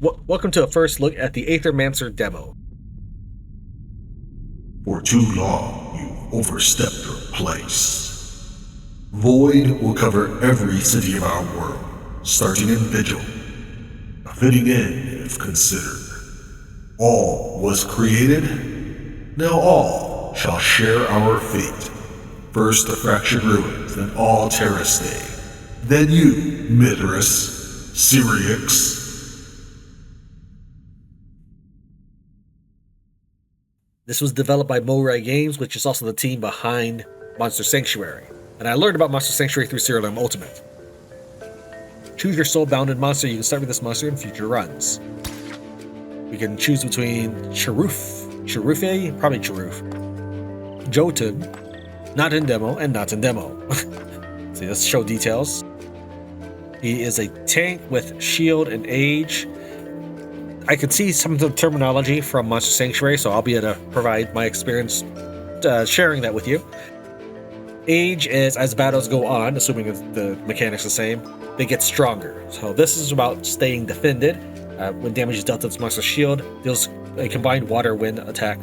Welcome to a first look at the Aethermancer demo. For too long, you've overstepped your place. Void will cover every city of our world, starting in Vigil. A fitting end, if considered. All was created, now all shall share our fate. First the fractured ruins, then all Terra stay. Then you, Mithras, Syrinx. This was developed by Moray Games, which is also the team behind Monster Sanctuary. And I learned about Monster Sanctuary through Serial M Ultimate. Choose your soul-bounded monster. You can start with this monster in future runs. We can choose between Charufe, probably Charuf, Jotun, not in demo, and not in demo. See, let's show details. He is a tank with shield and age. I could see some of the terminology from Monster Sanctuary, so I'll be able to provide my experience sharing that with you. Age is as battles go on, assuming the mechanics the same, they get stronger. So this is about staying defended. When damage is dealt to this monster's shield, deals a combined water-wind attack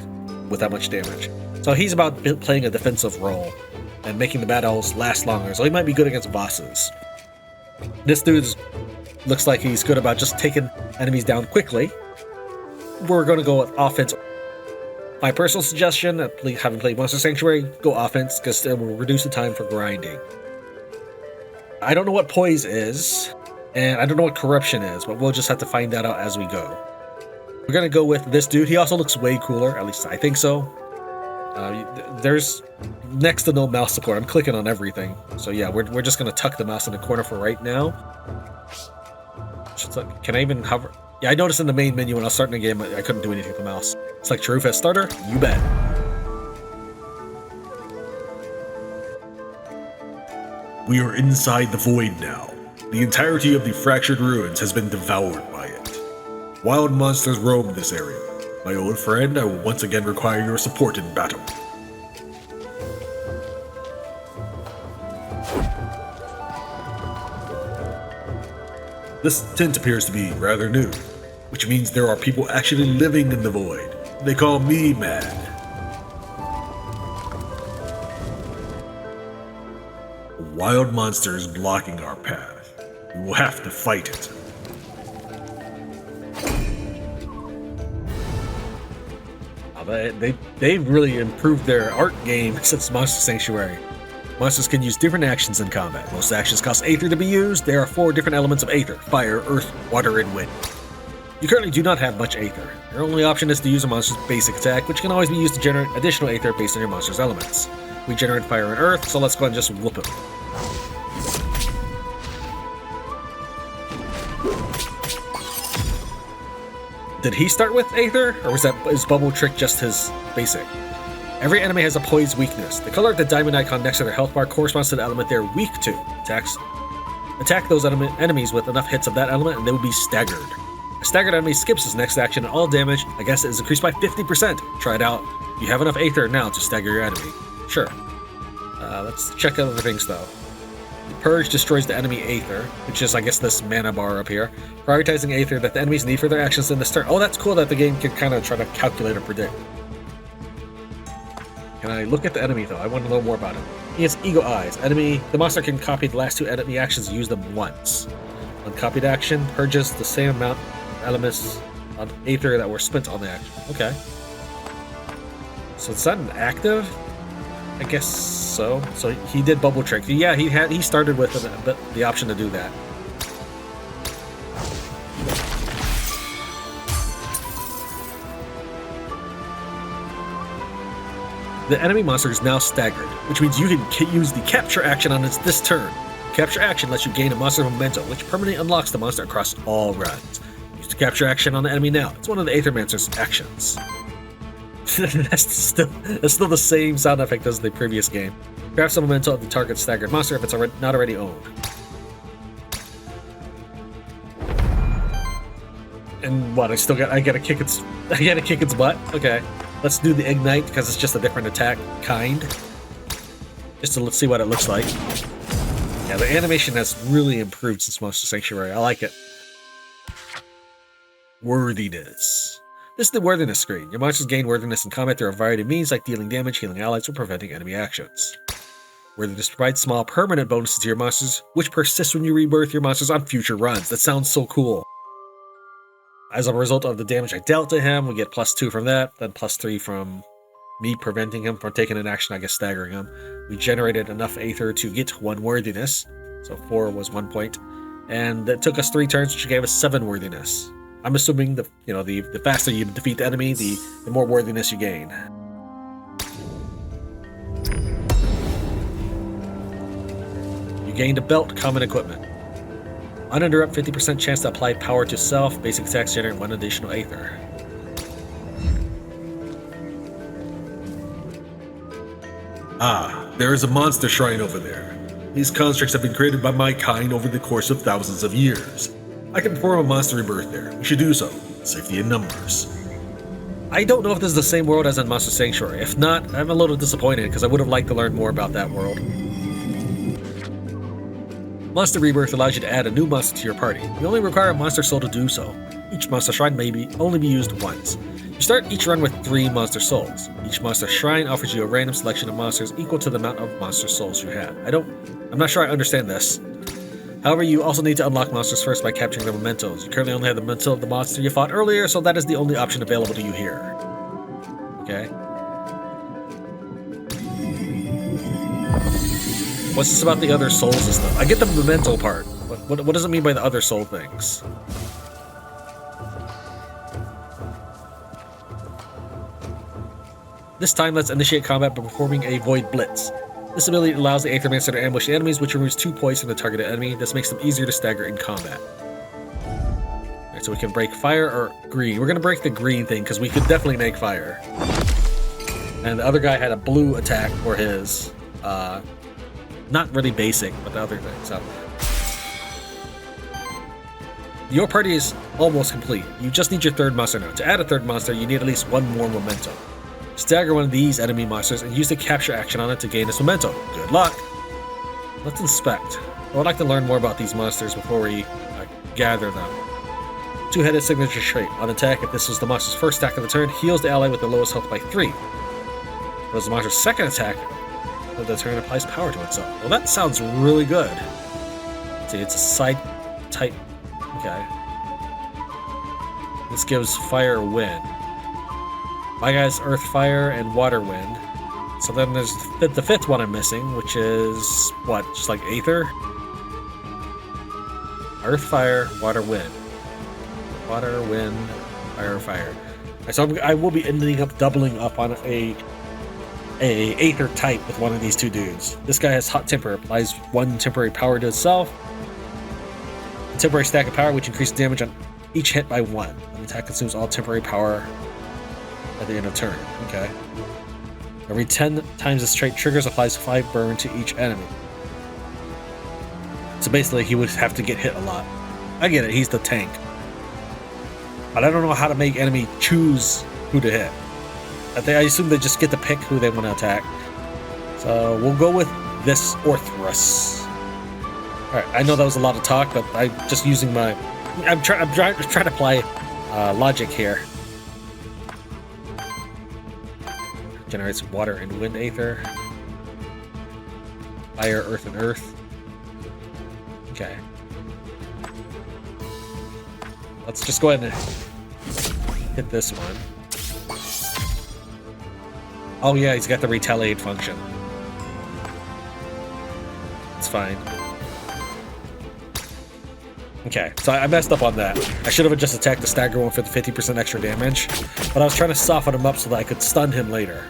with that much damage. So he's about playing a defensive role and making the battles last longer, so he might be good against bosses. This dude looks like he's good about just taking enemies down quickly. We're going to go with offense. My personal suggestion, having played Monster Sanctuary, go offense, because it will reduce the time for grinding. I don't know what poise is, and I don't know what corruption is, but we'll just have to find that out as we go. We're going to go with this dude. He also looks way cooler, at least I think so. There's next to no mouse support. I'm clicking on everything. So yeah, we're just going to tuck the mouse in the corner for right now. Can I even hover? Yeah, I noticed in the main menu when I was starting the game, I couldn't do anything with the mouse. It's like Charuf as starter? You bet. We are inside the void now. The entirety of the fractured ruins has been devoured by it. Wild monsters roam this area. My old friend, I will once again require your support in battle. This tent appears to be rather new, which means there are people actually living in the void. They call me mad. A wild monster is blocking our path. We will have to fight it. They've really improved their art game since Monster Sanctuary. Monsters can use different actions in combat. Most actions cost Aether to be used. There are 4 different elements of Aether: fire, earth, water, and wind. You currently do not have much Aether. Your only option is to use a monster's basic attack, which can always be used to generate additional Aether based on your monster's elements. We generate fire and earth, so let's go ahead and just whoop him. Did he start with Aether, or was his bubble trick just his basic? Every enemy has a poise weakness. The color of the diamond icon next to their health bar corresponds to the element they're weak to. Attack those enemies with enough hits of that element and they will be staggered. A staggered enemy skips his next action and all damage, I guess, is increased by 50%. Try it out. You have enough Aether now to stagger your enemy. Sure. Let's check other things though. The Purge destroys the enemy Aether, which is, I guess, this mana bar up here. Prioritizing Aether that the enemies need for their actions in this turn. Oh, that's cool that the game can kind of try to calculate or predict. Can I look at the enemy though? I want to know more about him. He has Ego Eyes. The monster can copy the last 2 enemy actions and use them once. Uncopied action purges the same amount of elements on Aether that were spent on the action. Okay. So it's not an active? I guess so. So he did bubble trick. Yeah, he started with the option to do that. The enemy monster is now staggered, which means you can use the capture action on this turn. Capture action lets you gain a monster momentum, which permanently unlocks the monster across all runs. Use the capture action on the enemy now. It's one of the Aethermancer's actions. That's still the same sound effect as the previous game. Grab some momentum of the target staggered monster if it's not already owned. And what? I gotta kick its butt. Okay. Let's do the Ignite, because it's just a different attack kind. Just to see what it looks like. Yeah, the animation has really improved since Monster Sanctuary. I like it. Worthiness. This is the worthiness screen. Your monsters gain worthiness in combat through a variety of means like dealing damage, healing allies, or preventing enemy actions. Worthiness provides small permanent bonuses to your monsters, which persist when you rebirth your monsters on future runs. That sounds so cool. As a result of the damage I dealt to him, we get +2 from that, then +3 from me preventing him from taking an action, I guess staggering him. We generated enough Aether to get 1 worthiness, so 4 was 1 point, and that took us 3 turns, which gave us 7 worthiness. I'm assuming the faster you defeat the enemy, the more worthiness you gain. You gained a belt, common equipment. Uninterrupt 50% chance to apply power to self. Basic attacks generate 1 additional Aether. Ah, there is a monster shrine over there. These constructs have been created by my kind over the course of thousands of years. I can perform a monster rebirth there. We should do so. Safety in numbers. I don't know if this is the same world as in Monster Sanctuary. If not, I'm a little disappointed because I would have liked to learn more about that world. Monster Rebirth allows you to add a new monster to your party. You only require a monster soul to do so. Each monster shrine may only be used once. You start each run with 3 monster souls. Each monster shrine offers you a random selection of monsters equal to the amount of monster souls you have. I'm not sure I understand this. However, you also need to unlock monsters first by capturing their mementos. You currently only have the memento of the monster you fought earlier, so that is the only option available to you here. Okay. What's this about the other souls and stuff? I get the memento part. What does it mean by the other soul things? This time, let's initiate combat by performing a Void Blitz. This ability allows the Aethermancer to ambush the enemies, which removes 2 points from the targeted enemy. This makes them easier to stagger in combat. Alright, so we can break fire or green. We're going to break the green thing, because we could definitely make fire. And the other guy had a blue attack for his, not really basic, but the other thing, so. Your party is almost complete. You just need your 3rd monster now. To add a 3rd monster, you need at least 1 more memento. Stagger one of these enemy monsters and use the capture action on it to gain this memento. Good luck! Let's inspect. I would like to learn more about these monsters before we gather them. 2-headed signature trait. On attack, if this was the monster's first attack of the turn, heals the ally with the lowest health by 3. If it was the monster's second attack of the turn, applies power to itself. Well, that sounds really good. Let's see, it's a side type. Okay. This gives fire wind. My guy's earth, fire, and water wind. So then there's the 5th one I'm missing, which is what? Just like Aether? Earth, fire, water, wind. Water, wind, fire, fire. Right, so I will be ending up doubling up on a Aether type with one of these 2 dudes. This guy has hot temper, applies 1 temporary power to itself. A temporary stack of power, which increases damage on each hit by 1. An attack consumes all temporary power at the end of turn. Okay. Every 10 times this trait triggers, applies 5 burn to each enemy. So basically, he would have to get hit a lot. I get it, he's the tank. But I don't know how to make enemy choose who to hit. I assume they just get to pick who they want to attack. So we'll go with this Orthrus. Alright, I know that was a lot of talk, but I'm just using my... I'm trying to apply logic here. Generates water and wind Aether. Fire, earth, and earth. Okay. Let's just go ahead and hit this one. Oh yeah, he's got the retaliate function. It's fine. Okay, so I messed up on that. I should have just attacked the stagger one for the 50% extra damage, but I was trying to soften him up so that I could stun him later.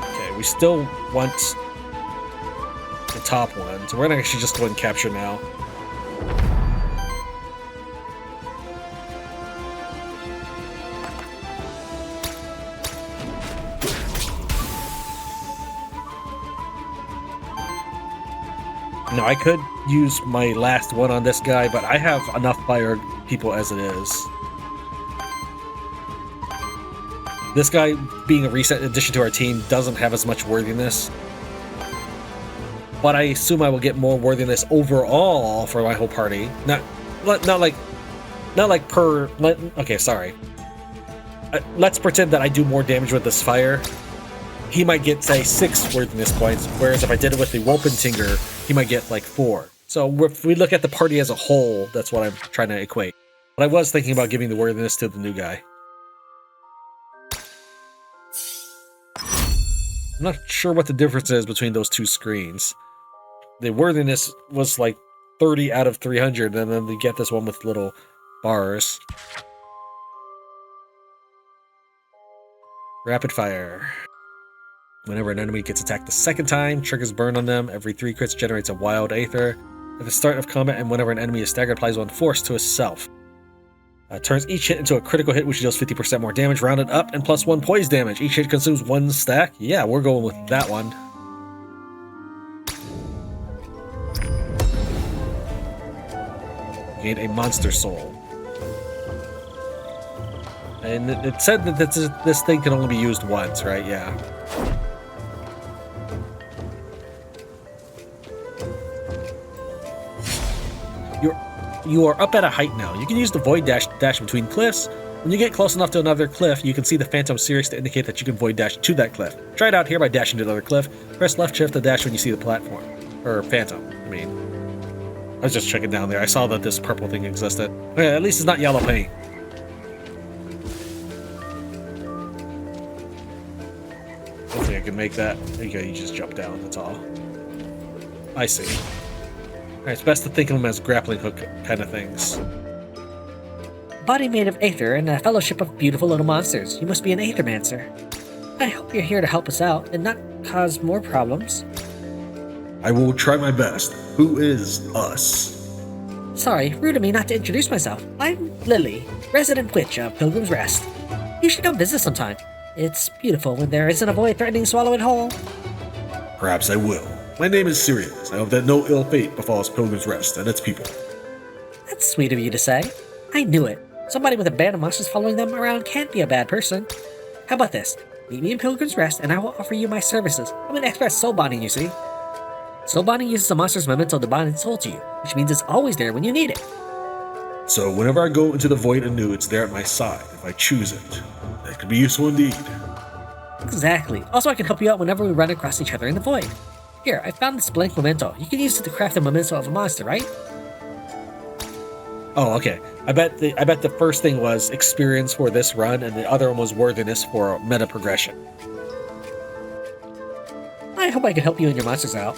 Okay, we still want the top one, so we're gonna actually just go ahead and capture now. Now, I could use my last one on this guy, but I have enough fire people as it is. This guy, being a recent addition to our team, doesn't have as much worthiness. But I assume I will get more worthiness overall for my whole party. Not like per... Okay, sorry. Let's pretend that I do more damage with this fire. He might get, say, 6 worthiness points, whereas if I did it with the Wolpentinger, he might get, like, 4. So if we look at the party as a whole, that's what I'm trying to equate. But I was thinking about giving the worthiness to the new guy. I'm not sure what the difference is between those two screens. The worthiness was, like, 30 out of 300, and then we get this one with little bars. Rapid fire. Whenever an enemy gets attacked the second time, triggers burn on them. Every 3 crits generates a wild Aether. At the start of combat and whenever an enemy is staggered, applies 1 force to itself. Turns each hit into a critical hit, which deals 50% more damage, rounded up, and plus 1 poise damage. Each hit consumes 1 stack. Yeah, we're going with that one. Gain a monster soul. And it said that this thing can only be used once, right? Yeah. You are up at a height now. You can use the void dash between cliffs. When you get close enough to another cliff, you can see the phantom series to indicate that you can void dash to that cliff. Try it out here by dashing to another cliff. Press left shift to dash when you see the platform. Or phantom, I mean. I was just checking down there. I saw that this purple thing existed. Okay, at least it's not yellow paint. Hopefully I can make that. Okay, you just jump down, that's all. I see. Alright, it's best to think of them as grappling hook kind of things. Body made of Aether and a fellowship of beautiful little monsters. You must be an Aethermancer. I hope you're here to help us out and not cause more problems. I will try my best. Who is us? Sorry, rude of me not to introduce myself. I'm Lily, resident witch of Pilgrim's Rest. You should come visit sometime. It's beautiful when there isn't a void threatening to swallow it whole. Perhaps I will. My name is Sirius. I hope that no ill fate befalls Pilgrim's Rest and its people. That's sweet of you to say. I knew it. Somebody with a band of monsters following them around can't be a bad person. How about this? Meet me in Pilgrim's Rest and I will offer you my services. I'm an expert at soul bonding, you see. Soul bonding uses a monster's memento to bond its soul to you, which means it's always there when you need it. So whenever I go into the void anew, it's there at my side, if I choose it. That could be useful indeed. Exactly. Also, I can help you out whenever we run across each other in the void. Here, I found this blank memento. You can use it to craft a memento of a monster, right? Oh, okay. I bet the first thing was experience for this run, and the other one was worthiness for meta progression. I hope I can help you and your monsters out.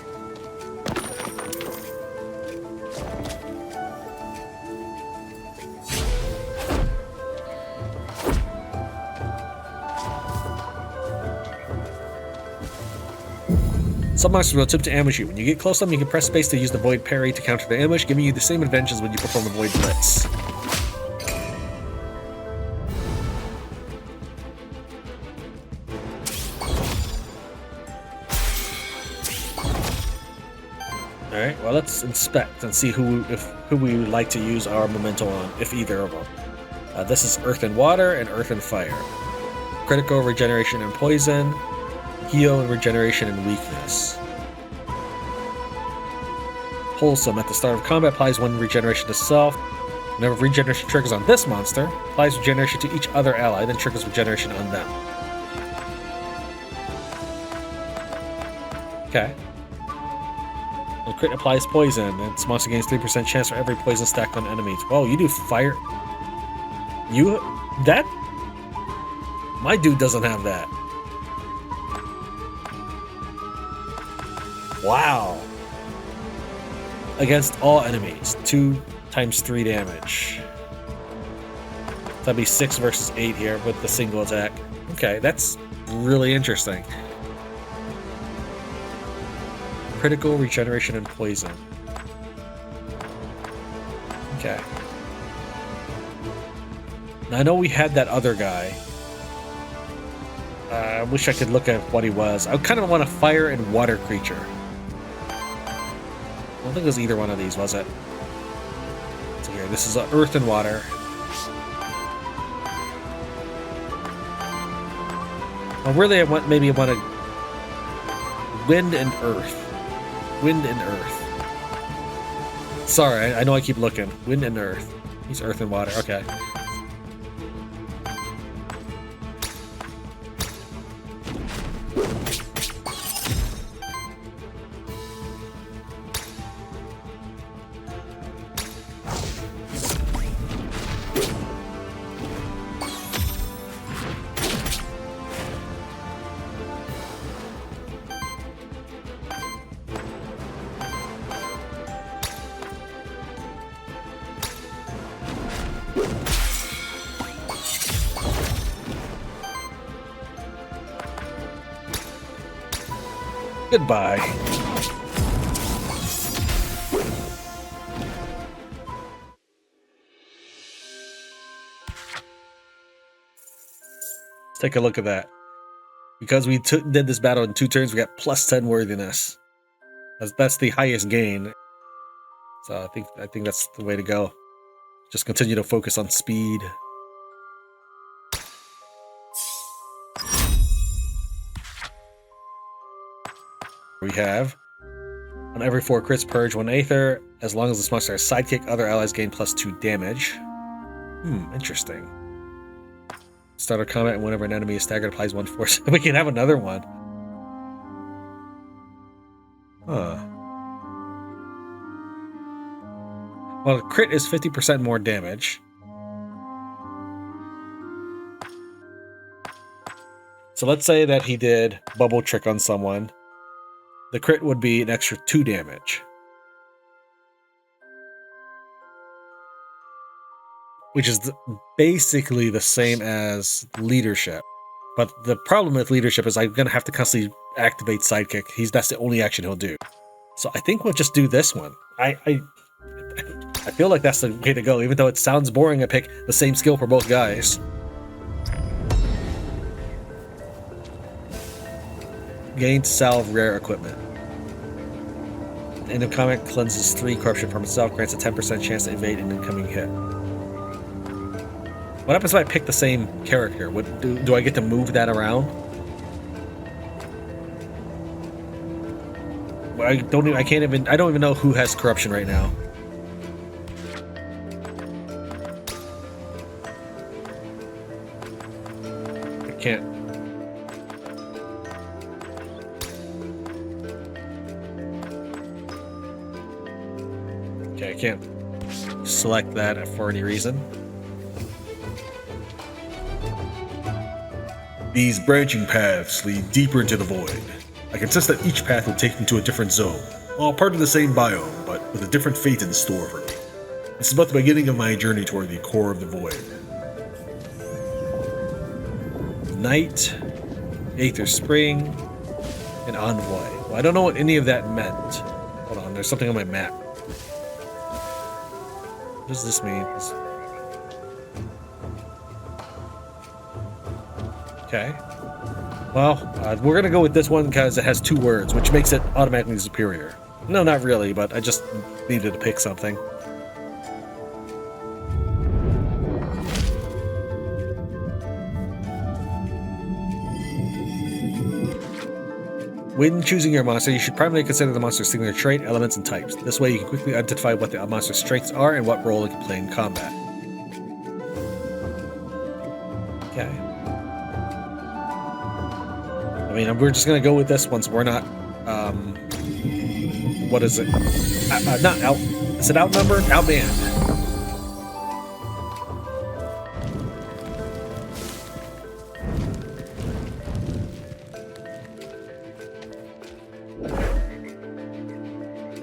Some monsters will attempt to ambush you. When you get close to them, you can press space to use the Void Parry to counter the ambush, giving you the same advantages when you perform the Void Blitz. Alright, well let's inspect and see who we would like to use our memento on, if either of them. This is Earth and Water and Earth and Fire. Critical, Regeneration, and Poison. Heal and Regeneration and Weakness. Wholesome. At the start of combat, applies 1 regeneration to self. Whenever regeneration triggers on this monster, applies regeneration to each other ally, then triggers regeneration on them. Okay. The crit applies poison, and this monster gains 3% chance for every poison stacked on enemies. Whoa, you do fire. That? My dude doesn't have that. Wow. Against all enemies. 2 times 3 damage. That'd be 6 versus 8 here with the single attack. Okay, that's really interesting. Critical, Regeneration, and Poison. Okay. Now I know we had that other guy. I wish I could look at what he was. I kind of want a fire and water creature. I don't think it was either one of these, was it? So here, this is Earth and Water. Well, really, I want to wind and earth. Wind and earth. Sorry, I know I keep looking. Wind and earth. He's earth and water. Okay. Goodbye. Let's take a look at that. Because we did this battle in 2 turns, we got plus 10 worthiness. That's the highest gain. So I think that's the way to go. Just continue to focus on speed. We have on every 4 crits purge 1 Aether. As long as this monster has sidekick, other allies gain plus 2 damage. Interesting. Start of combat and whenever an enemy is staggered applies 1 force. We can have another one. Huh. Well, crit is 50% more damage. So let's say that he did bubble trick on someone. The crit would be an extra 2 damage. Which is basically the same as leadership. But the problem with leadership is I'm going to have to constantly activate sidekick. That's the only action he'll do. So I think we'll just do this one. I feel like that's the way to go. Even though it sounds boring, I pick the same skill for both guys. Gain salve rare equipment. End of combat cleanses 3 corruption from itself, grants a 10% chance to evade an incoming hit. What happens if I pick the same character? Do I get to move that around? I don't even know who has corruption right now. I can't. Okay, I can't select that for any reason. These branching paths lead deeper into the void. I can sense that each path will take me to a different zone, all part of the same biome, but with a different fate in store for me. This is about the beginning of my journey toward the core of the void. Night, Aether Spring, and Envoy. Well, I don't know what any of that meant. Hold on, there's something on my map. What does this mean? Okay. Well, we're going to go with this one because it has 2 words, which makes it automatically superior. No, not really, but I just needed to pick something. When choosing your monster, you should primarily consider the monster's signature trait, elements, and types. This way you can quickly identify what the monster's strengths are and what role it can play in combat. Okay. I mean, we're just going to go with this one, so we're not, what is it? Not out, is it outnumbered? Outmanned.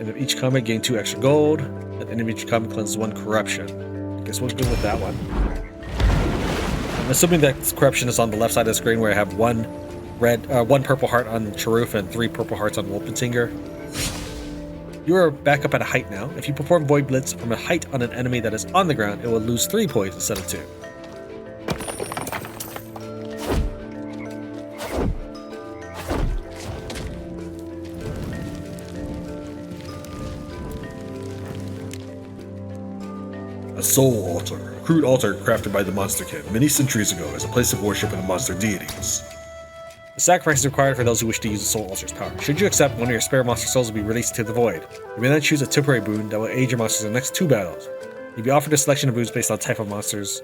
And of each combat, gain 2 extra gold. At the end of each combat, cleanses 1 corruption. I guess we'll go with that one. I'm assuming that corruption is on the left side of the screen, where I have 1 purple heart on Charuf and 3 purple hearts on Wolfensinger. You are back up at a height now. If you perform Void Blitz from a height on an enemy that is on the ground, it will lose 3 points instead of 2. A soul altar, a crude altar crafted by the Monster King many centuries ago as a place of worship of the monster deities. Sacrifice is required for those who wish to use the Soul Ulcer's power. Should you accept, one of your spare monster souls will be released to the void. You may then choose a temporary boon that will aid your monsters in the next 2 battles. You'll be offered a selection of boons based on type of monsters.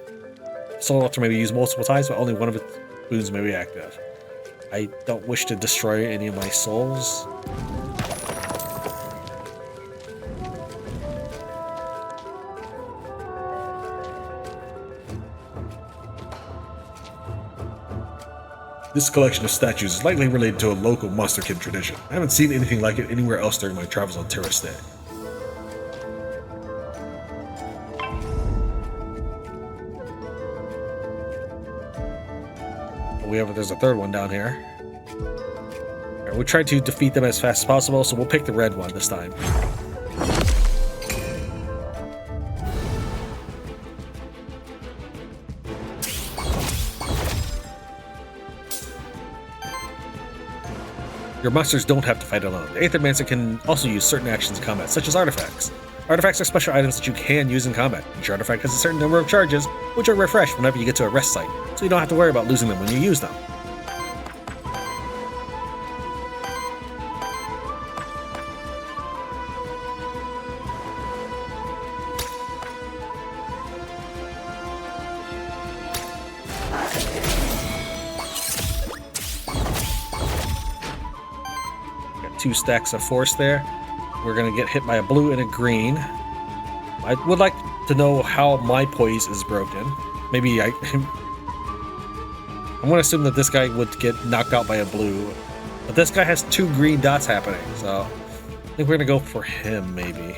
Soul Ulcer may be used multiple times, but only one of its boons may be active. I don't wish to destroy any of my souls. This collection of statues is likely related to a local monsterkin tradition. I haven't seen anything like it anywhere else during my travels on Terrastay. There's a third one down here. Right, we'll try to defeat them as fast as possible, so we'll pick the red one this time. Your monsters don't have to fight alone. The Aethermancer can also use certain actions in combat, such as artifacts. Artifacts are special items that you can use in combat. Each artifact has a certain number of charges, which are refreshed whenever you get to a rest site, so you don't have to worry about losing them when you use them. Got 2 stacks of force there. We're going to get hit by a blue and a green. I would like to know how my poise is broken. Maybe I'm going to assume that this guy would get knocked out by a blue. But this guy has 2 green dots happening, so I think we're going to go for him, maybe.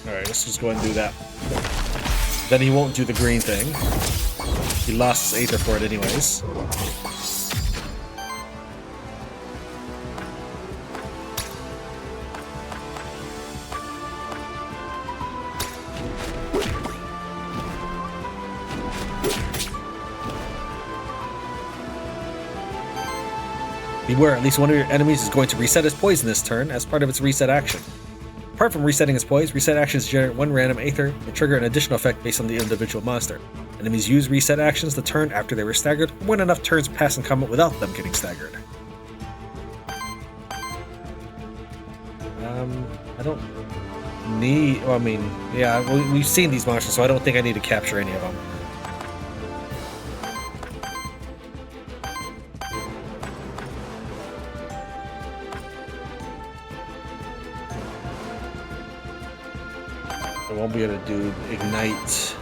Alright, let's just go ahead and do that. Then he won't do the green thing. He lost his Aether for it anyways. Beware, at least one of your enemies is going to reset his poison this turn as part of its reset action. Apart from resetting his poise, reset actions generate 1 random Aether and trigger an additional effect based on the individual monster. Enemies use reset actions the turn after they were staggered, or when enough turns pass in combat without them getting staggered. I don't need... Well, I mean, yeah, we've seen these monsters, so I don't think I need to capture any of them. I won't be able to do Ignite,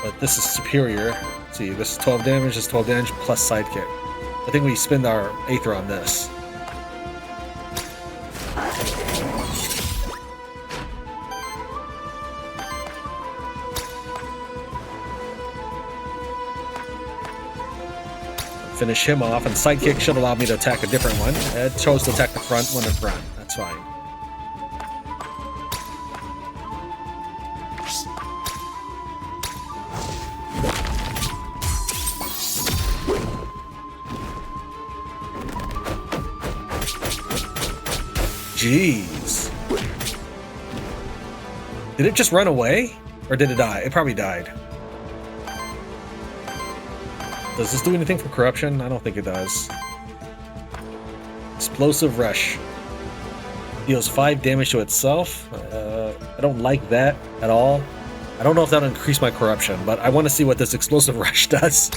but this is superior. Let's see, this is 12 damage, this is 12 damage plus Sidekick. I think we spend our Aether on this. Finish him off, and Sidekick should allow me to attack a different one. It chose to attack the front one in front. That's fine. Jeez. Did it just run away? Or did it die? It probably died. Does this do anything for corruption? I don't think it does. Explosive Rush. Deals 5 damage to itself. I don't like that at all. I don't know if that'll increase my corruption, but I want to see what this Explosive Rush does.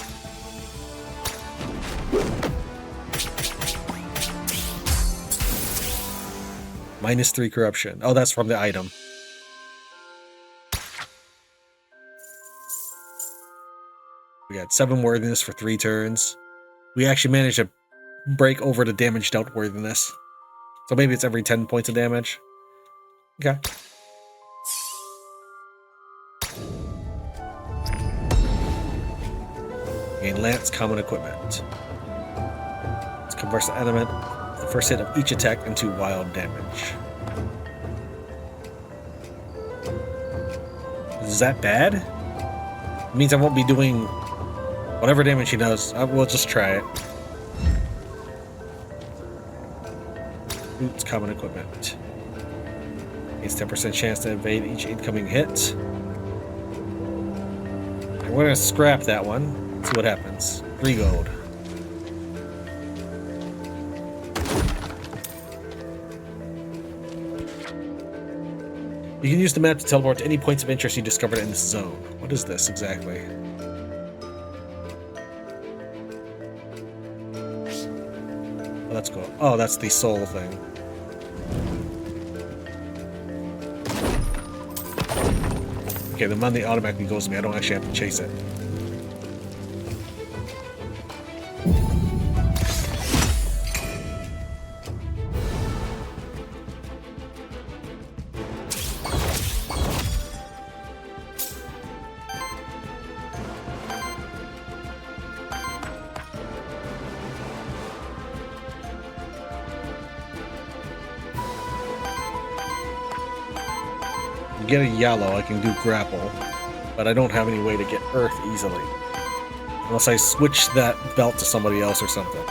-3 corruption. Oh, that's from the item. We got 7 worthiness for 3 turns. We actually managed to break over the damage dealt worthiness. So maybe it's every 10 points of damage. Okay. Gain Lance common equipment. Let's convert the element. The first hit of each attack into wild damage. Is that bad? It means I won't be doing whatever damage he does. We'll just try it. Boots, common equipment. It's 10% chance to evade each incoming hit. And we're gonna scrap that one. See what happens. 3 gold. You can use the map to teleport to any points of interest you discovered in this zone. What is this exactly? Oh, that's cool. Oh, that's the soul thing. Okay, the money automatically goes to me. I don't actually have to chase it. Get a yellow, I can do grapple, but I don't have any way to get earth easily. Unless I switch that belt to somebody else or something.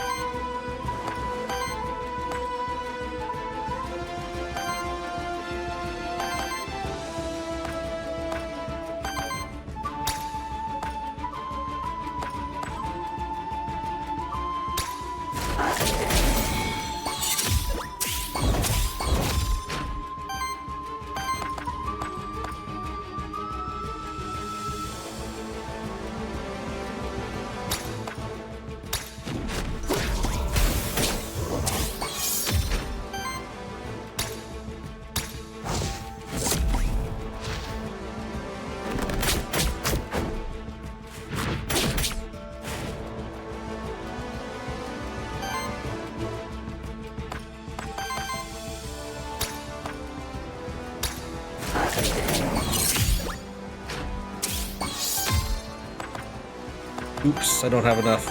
Oops, I don't have enough.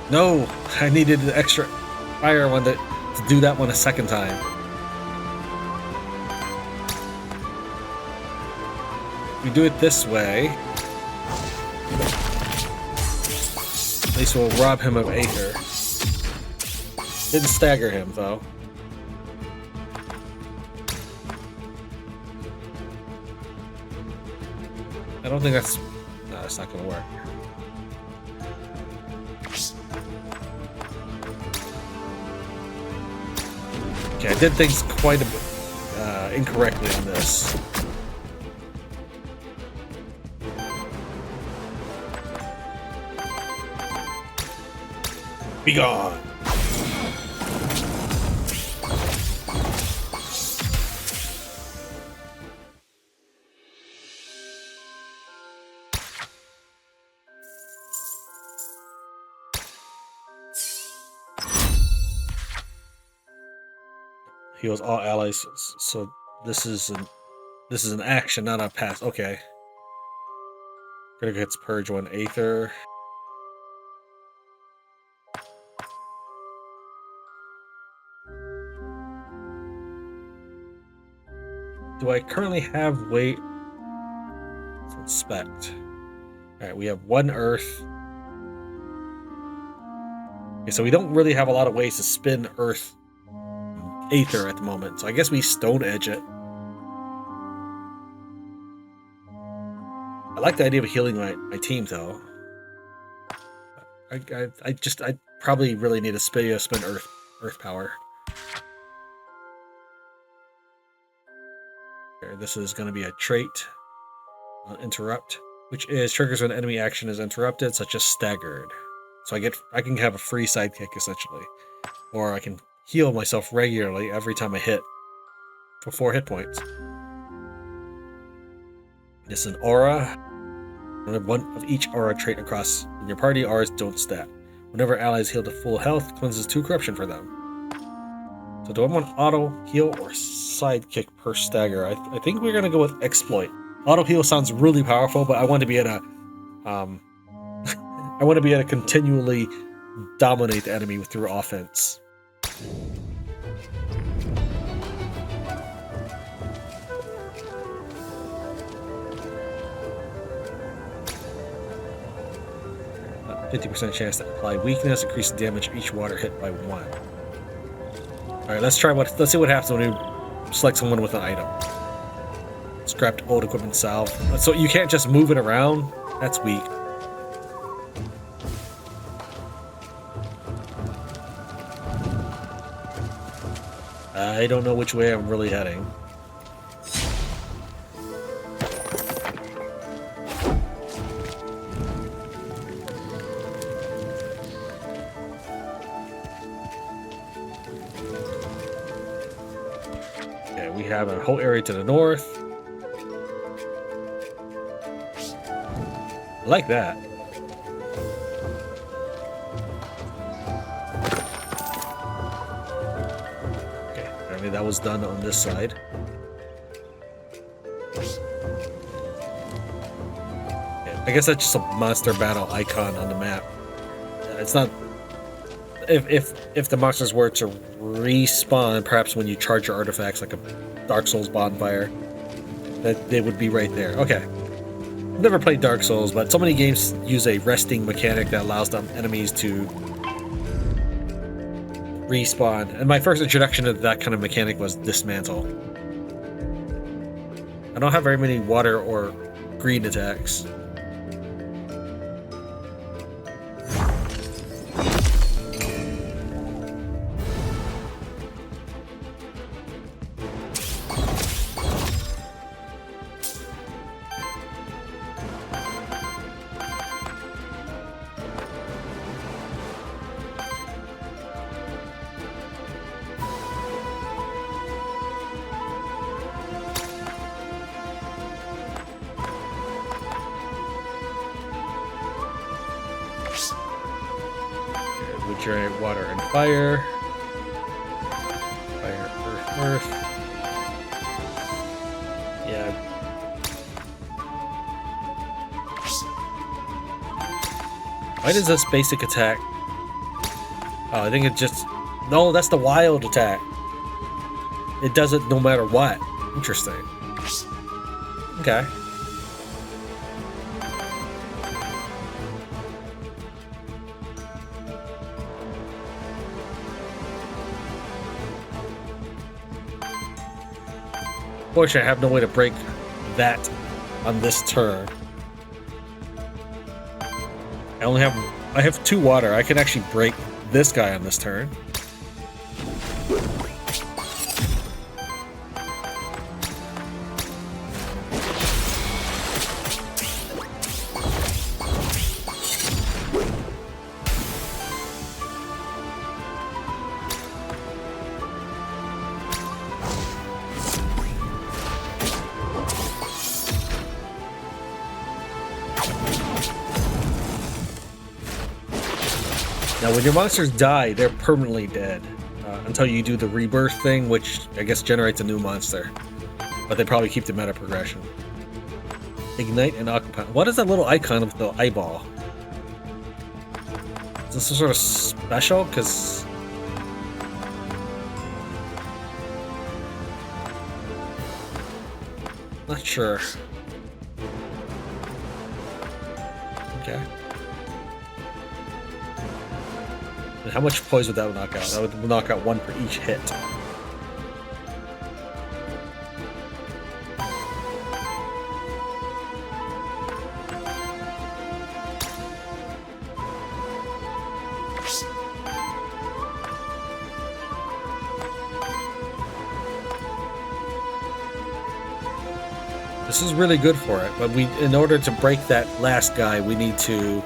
No, I needed an extra fire one to do that one a second time. We do it this way. At least we'll rob him of Aether. Didn't stagger him though. I don't think that's... No, it's not gonna work. Okay, I did things quite a bit incorrectly on this. Be gone! Heals all allies, so this is an action, not a pass. Okay. Critical hits purge 1 Aether. Do I currently have weight? Let's inspect. Alright, we have 1 earth. Okay, so we don't really have a lot of ways to spin earth Aether at the moment, so I guess we stone edge it. I like the idea of healing my team though. I probably really need to spin earth power. Okay, this is going to be a trait, interrupt, which is triggers when enemy action is interrupted, such as staggered. So I can have a free sidekick essentially, or I can heal myself regularly every time I hit for 4 hit points. It's an aura. One of each aura trait across in your party. Auras don't stat. Whenever allies heal to full health, cleanses 2 corruption for them. So do I want auto heal or sidekick per stagger? I think we're gonna go with exploit. Auto heal sounds really powerful, but I want to be able to I want to be able to continually dominate the enemy through offense. A 50% chance to apply weakness, increase the damage of each water hit by 1. Alright, let's see what happens when you select someone with an item. Scrapped old equipment salve. So you can't just move it around? That's weak. I don't know which way I'm really heading. Okay, we have a whole area to the north. I like that. Okay, apparently that was done on this side. Okay, I guess that's just a monster battle icon on the map. It's not. If the monsters were to respawn, perhaps when you charge your artifacts, like a Dark Souls bonfire, that they would be right there. Okay. Never played Dark Souls, but so many games use a resting mechanic that allows them enemies to respawn. And my first introduction to that kind of mechanic was Dismantle. I don't have very many water or green attacks. We generate water and fire. Fire, earth. Yeah. Why does this basic attack? Oh, I think it just... No, that's the wild attack. It does it no matter what. Interesting. Okay. Unfortunately, I have no way to break that on this turn. I have 2 water. I can actually break this guy on this turn. Now, when your monsters die, they're permanently dead until you do the rebirth thing, which I guess generates a new monster. But they probably keep the meta progression. Ignite and occupy. What is that little icon with the eyeball? Is this some sort of special? Because... not sure. Okay. And how much poison would that knock out? That would knock out 1 for each hit. This is really good for it, but in order to break that last guy, we need to...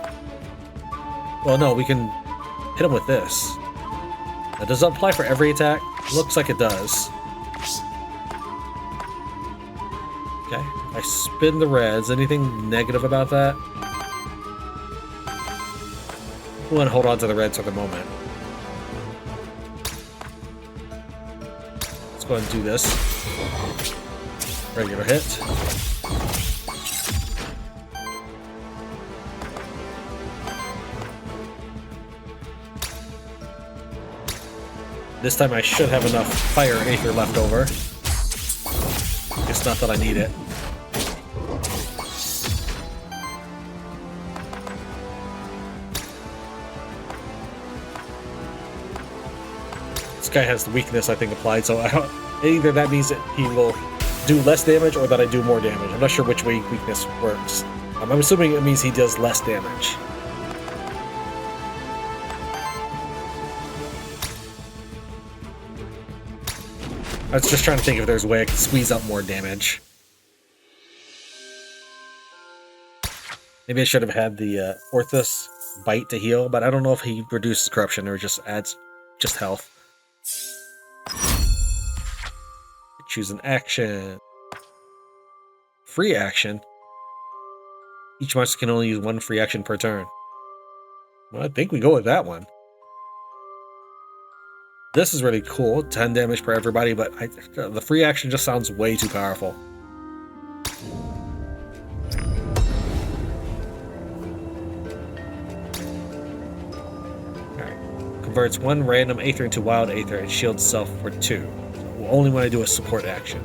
Well, no, we can hit him with this. Now, does it apply for every attack? Looks like it does. Okay, I spin the reds. Anything negative about that? We want to hold on to the reds for the moment. Let's go ahead and do this. Regular hit. This time I should have enough fire Aether left over. It's not that I need it. This guy has the weakness, I think, applied, so either that means that he will do less damage or that I do more damage. I'm not sure which way weakness works. I'm assuming it means he does less damage. I was just trying to think if there's a way I can squeeze up more damage. Maybe I should have had the Orthus bite to heal, but I don't know if he reduces corruption or just adds just health. Choose an action. Free action. Each monster can only use one free action per turn. Well, I think we go with that one. This is really cool, 10 damage per everybody, but the free action just sounds way too powerful. Alright. Converts one random Aether into Wild Aether and shields self for 2. So only when I do a support action.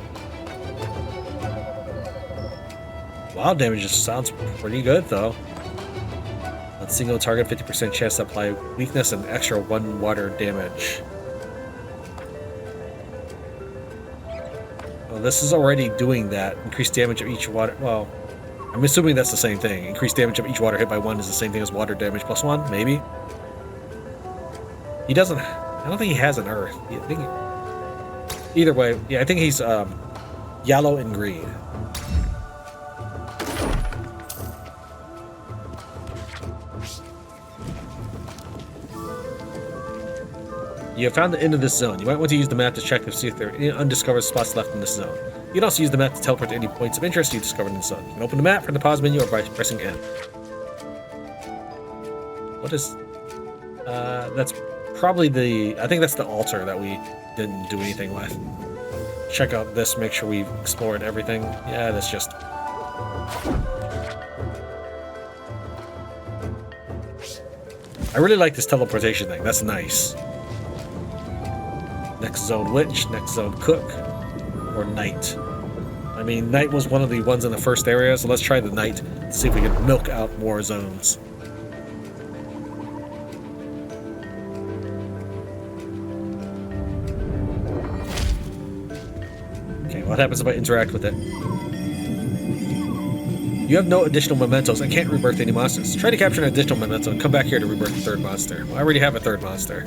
Wild damage just sounds pretty good, though. On single target, 50% chance to apply weakness and extra 1 water damage. Well, this is already doing that. Increased damage of each water. Well, I'm assuming that's the same thing. Increased damage of each water hit by 1 is the same thing as water damage plus 1, maybe? He doesn't. I don't think he has an earth. Either way, yeah, I think he's yellow and green. You have found the end of this zone. You might want to use the map to check to see if there are any undiscovered spots left in this zone. You can also use the map to teleport to any points of interest you discovered in the zone. You can open the map from the pause menu or by pressing N. What is... that's probably the... I think that's the altar that we didn't do anything with. Check out this, make sure we've explored everything. Yeah, that's just... I really like this teleportation thing. That's nice. Next zone Witch, next zone Cook, or Knight. I mean, Knight was one of the ones in the first area, so let's try the Knight to see if we can milk out more zones. Okay, what happens if I interact with it? You have no additional mementos and can't rebirth any monsters. Try to capture an additional memento and come back here to rebirth a third monster. Well, I already have a third monster.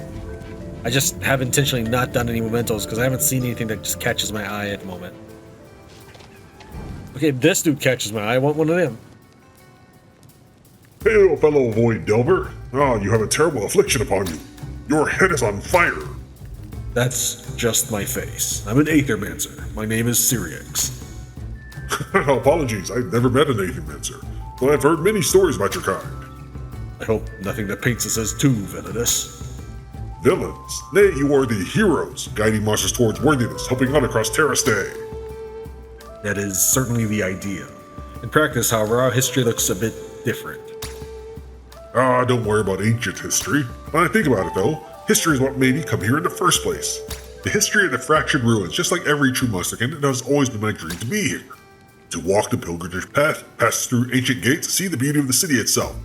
I just have intentionally not done any mementos because I haven't seen anything that just catches my eye at the moment. Okay, this dude catches my eye. I want one of them. Hail, fellow Void Delver. You have a terrible affliction upon you. Your head is on fire. That's just my face. I'm an Aethermancer. My name is Syrinx. Apologies, I've never met an Aethermancer, but I've heard many stories about your kind. I hope nothing that paints us as too villainous. Villains? Nay, you are the heroes, guiding monsters towards worthiness, helping out across Terra Stay. That is certainly the idea. In practice, however, our history looks a bit different. Don't worry about ancient history. When I think about it though, history is what made me come here in the first place. The history of the fractured ruins, just like every true monsterkin, it has always been my dream to be here. To walk the pilgrimage path, pass through ancient gates, see the beauty of the city itself.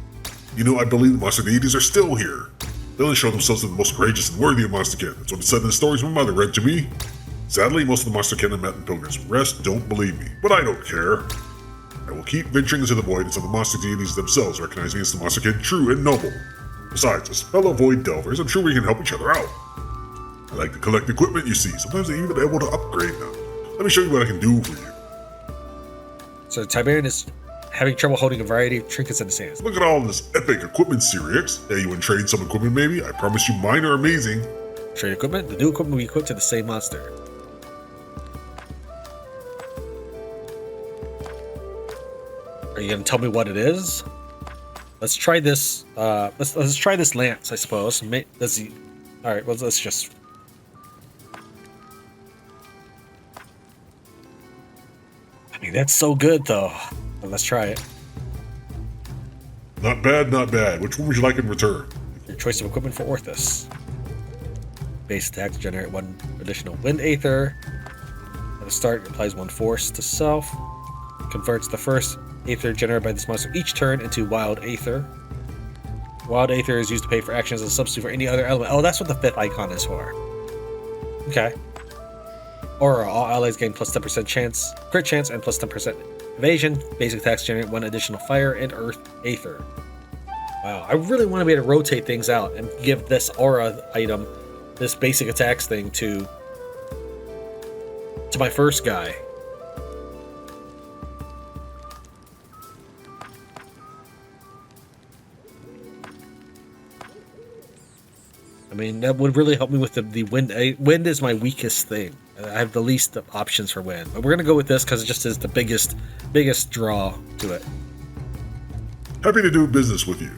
You know, I believe the monster deities are still here. They only show themselves to the most courageous and worthy of monsterkin. That's what it said in the stories my mother read to me. Sadly, most of the monsterkin I met in Pilgrim's Rest don't believe me, but I don't care. I will keep venturing into the void until the monster deities themselves recognize me as the monsterkin true and noble. Besides, as fellow void delvers, I'm sure we can help each other out. I like to collect equipment, you see. Sometimes I'm even able to upgrade them. Let me show you what I can do for you. So Tiberian is having trouble holding a variety of trinkets in his hands. Look at all this epic equipment, Syrinx. Hey, you want to trade some equipment maybe? I promise you mine are amazing. Trade equipment? The new equipment will be equipped to the same monster. Are you gonna tell me what it is? Let's try this. Let's try this lance, I suppose. Does he? All right. Well, let's just. I mean, that's so good, though. But let's try it. Not bad, not bad. Which one would you like in return? Your choice of equipment for Orthus. Base attack to generate 1 additional Wind Aether. At the start, it applies 1 force to self. Converts the first Aether generated by this monster each turn into Wild Aether. Wild Aether is used to pay for actions as a substitute for any other element. Oh, that's what the 5th icon is for. Okay. Aura, all allies gain plus 10% chance, crit chance, and plus 10% evasion. Basic attacks generate 1 additional fire and earth aether. Wow, I really want to be able to rotate things out and give this aura item, this basic attacks thing to my first guy. I mean, that would really help me with the wind. Wind is my weakest thing. I have the least options for wind. But we're going to go with this because it just is the biggest draw to it. Happy to do business with you.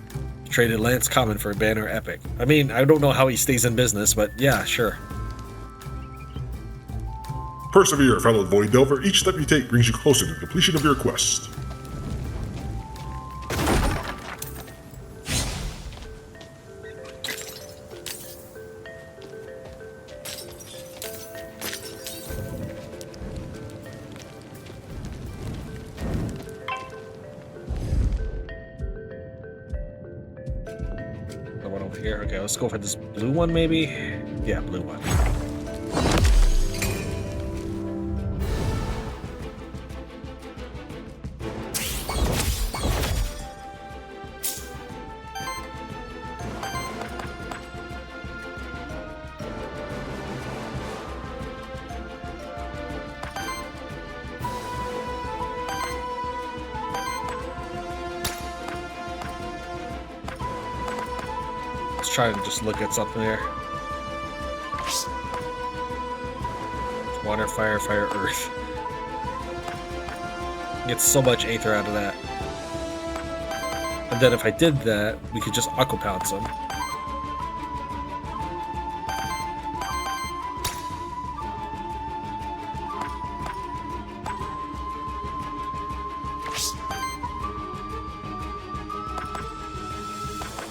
Traded Lance Common for a Banner Epic. I mean, I don't know how he stays in business, but yeah, sure. Persevere, fellow Void Delver. Each step you take brings you closer to the completion of your quest. Here, okay, let's go for this blue one, maybe? Yeah, blue one. Try to just look at something there. Water, fire, fire, earth. Get so much aether out of that. And then if I did that, we could just aqua pounce them.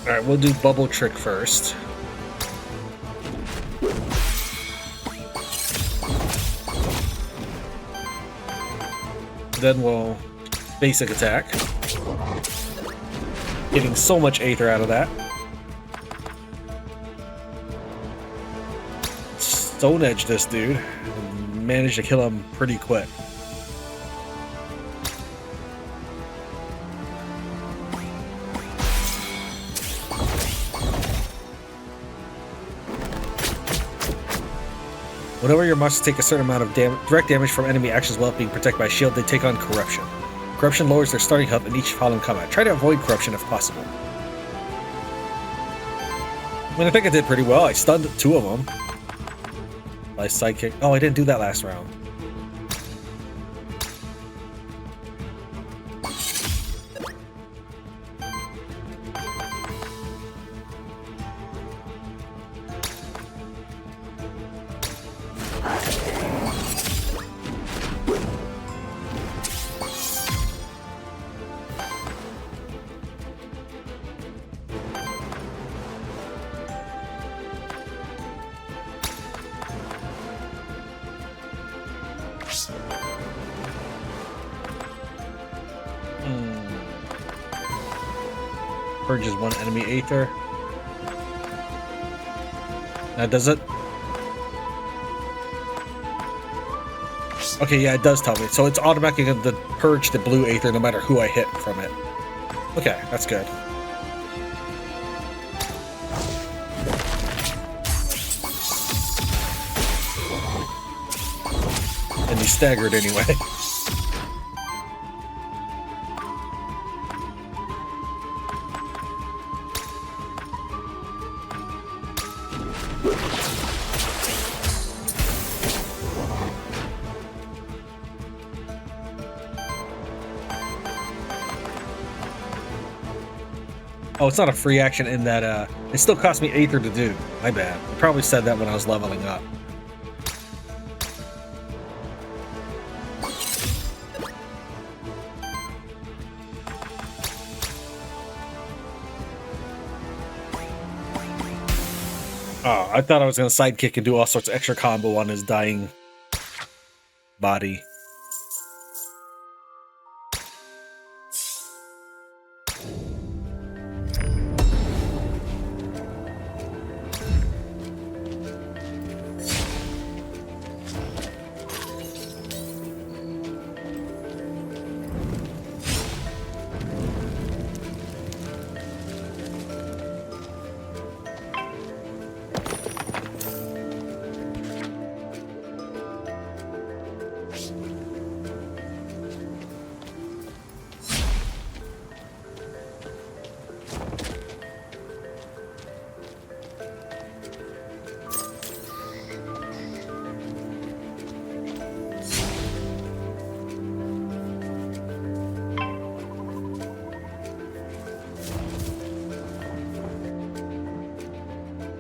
Alright, we'll do Bubble Trick first. Then we'll Basic Attack. Getting so much Aether out of that. Stone Edge this dude. Managed to kill him pretty quick. Whenever your monsters take a certain amount of direct damage from enemy actions while being protected by a shield, they take on Corruption. Corruption lowers their starting health in each following combat. Try to avoid Corruption if possible. I mean, I think I did pretty well. I stunned 2 of them. My sidekick. Oh, I didn't do that last round. Purges 1 enemy Aether. Now does it? Okay, yeah, it does tell me. So it's automatically going to purge the blue Aether no matter who I hit from it. Okay, that's good. And he's staggered anyway. Oh, it's not a free action in that, it still cost me Aether to do. My bad. I probably said that when I was leveling up. Oh, I thought I was going to sidekick and do all sorts of extra combo on his dying body.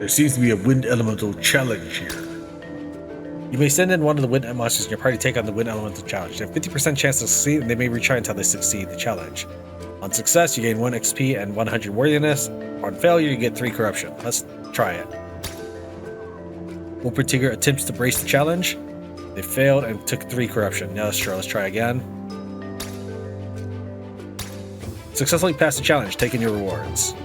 There seems to be a wind elemental challenge here. You may send in one of the wind monsters in your party to take on the wind elemental challenge. They have 50% chance to succeed, and they may retry until they succeed the challenge. On success, you gain 1 XP and 100 worthiness. On failure, you get 3 corruption. Let's try it. Whooper Tigger attempts to brace the challenge. They failed and took 3 corruption. Yeah, that's true. Let's try again. Successfully passed the challenge. Take in your rewards.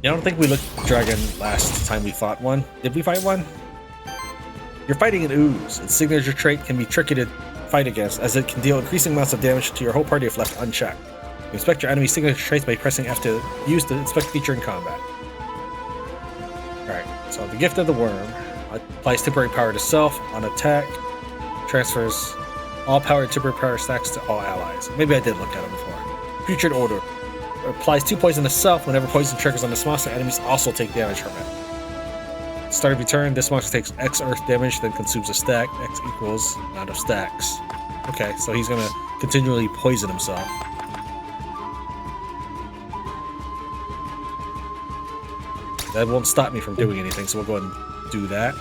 Yeah, I don't think we looked at the dragon last time we fought one. Did we fight one? You're fighting an ooze. Its signature trait can be tricky to fight against, as it can deal increasing amounts of damage to your whole party if left unchecked. You inspect your enemy's signature traits by pressing F to use the inspect feature in combat. Alright, so the Gift of the Worm applies temporary power to self on attack, transfers all power and temporary power stacks to all allies. Maybe I did look at it before. Putrid Order applies 2 poison to self. Whenever poison triggers on this monster, enemies also take damage from it. Start of your turn, this monster takes X earth damage, then consumes a stack. X equals amount of stacks. Okay, so he's gonna continually poison himself. That won't stop me from doing anything, so we'll go ahead and do that.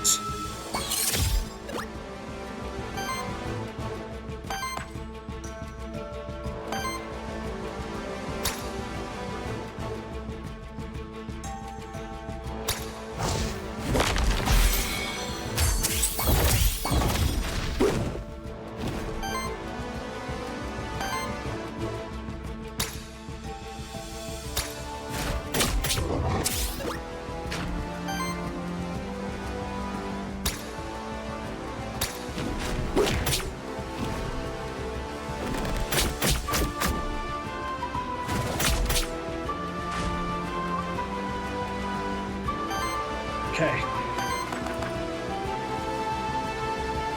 Okay.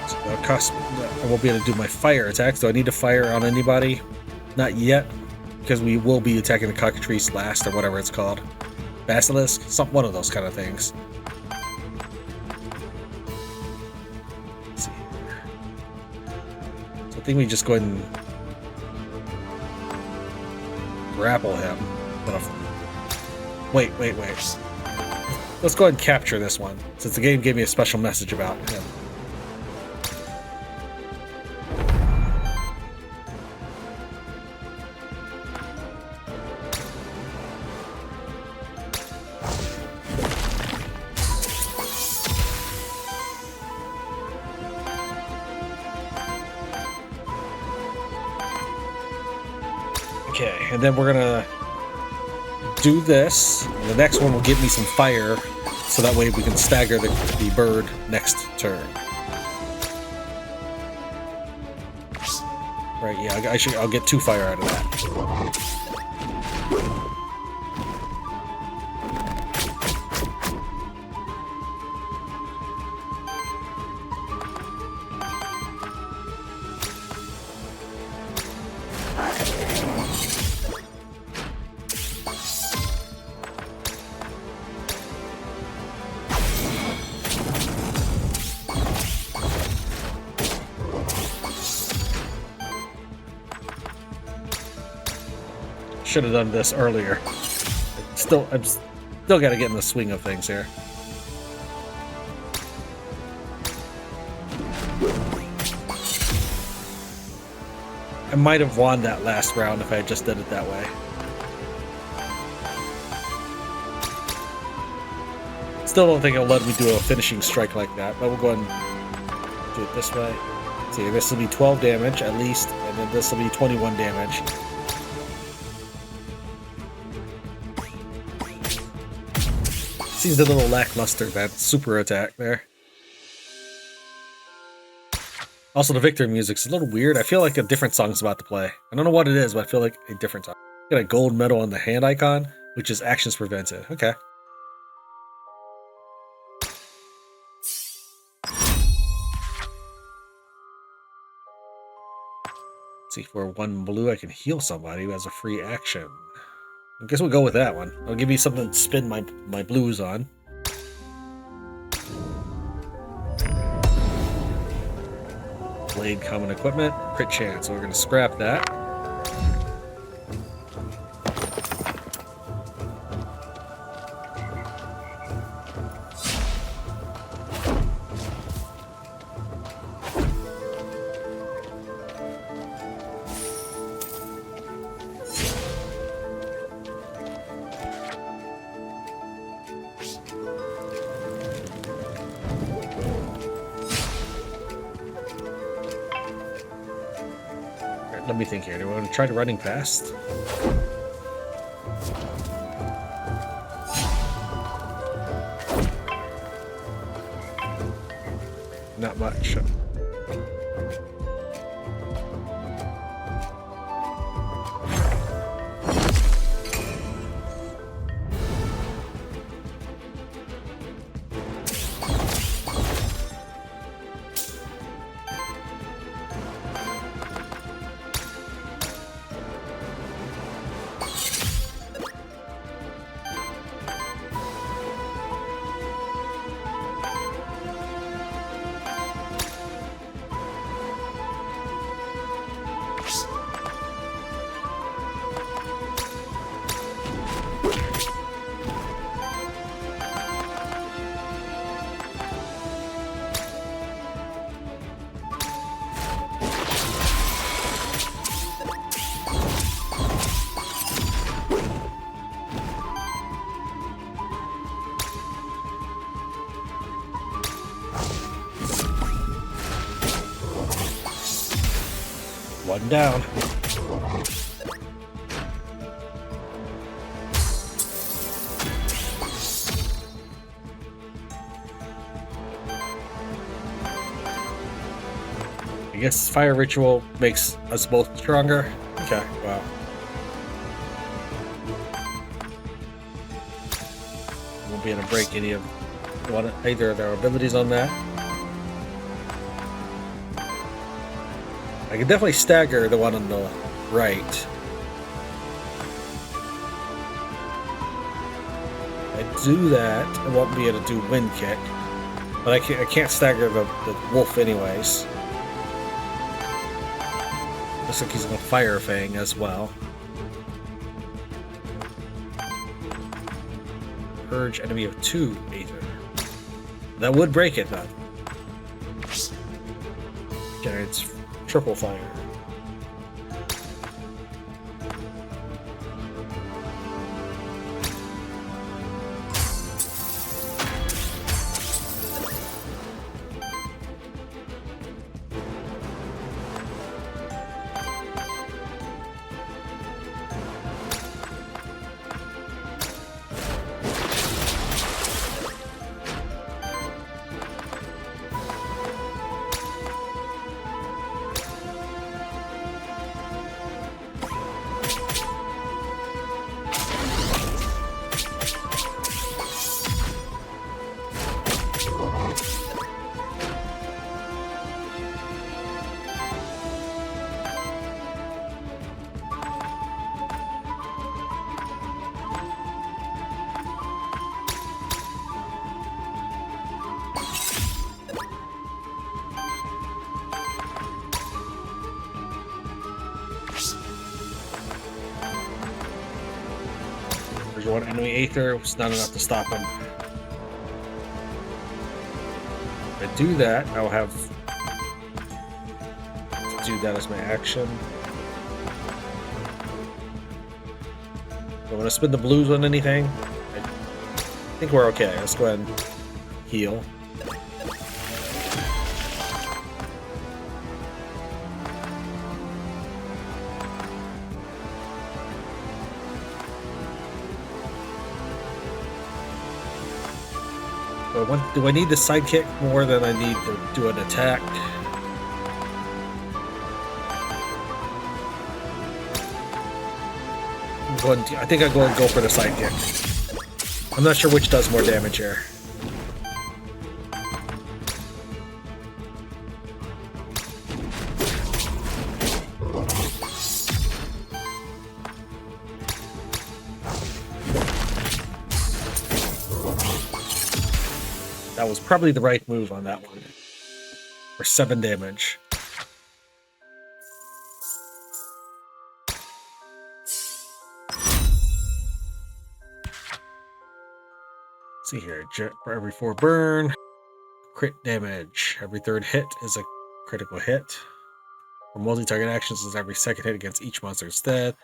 So that'll cost me, I won't be able to do my fire attacks. Do I need to fire on anybody? Not yet, because we will be attacking the cockatrice last, or whatever it's called. Basilisk? One of those kind of things. Let's see here. So I think we just go ahead and grapple him. Wait. Let's go ahead and capture this one, since the game gave me a special message about him. Okay, and then we're gonna do this, and the next one will give me some fire, so that way we can stagger the bird next turn. Right, yeah, I'll get 2 fire out of that. Should have done this earlier. I'm still got to get in the swing of things here. I might have won that last round if I had just did it that way. Still don't think it'll let me do a finishing strike like that, but we'll go ahead and do it this way. See, this will be 12 damage at least, and then this will be 21 damage. Seems a little lackluster, that super attack there. Also, the victory music's a little weird. I feel like a different song's about to play. I don't know what it is, but I feel like a different song. Got a gold medal on the hand icon, which is actions prevented. Okay. See, for 1 blue, I can heal somebody who has a free action. I guess we'll go with that one. It'll give me something to spin my blues on. Blade common equipment, crit chance. So we're going to scrap that. Let me think here. Do we want to try running fast? Not much. One down. I guess fire ritual makes us both stronger. Okay, wow. Won't be able to break any of either of their abilities on that. I can definitely stagger the one on the right. I do that, I won't be able to do wind kick, but I can't stagger the wolf anyways. Looks like he's on Fire Fang as well. Purge enemy of 2 Aether. That would break it though. Generates triple fire. One enemy Aether was not enough to stop him. If I do that, I'll have to do that as my action. I'm gonna spin the blues on anything. I think we're okay. Let's go ahead and heal. Do I need the sidekick more than I need to do an attack? I think I'll go for the sidekick. I'm not sure which does more damage here. That was probably the right move on that one. For 7 damage. Let's see here. For every 4 burn, crit damage. Every 3rd hit is a critical hit. For multi-target actions is every 2nd hit against each monster instead.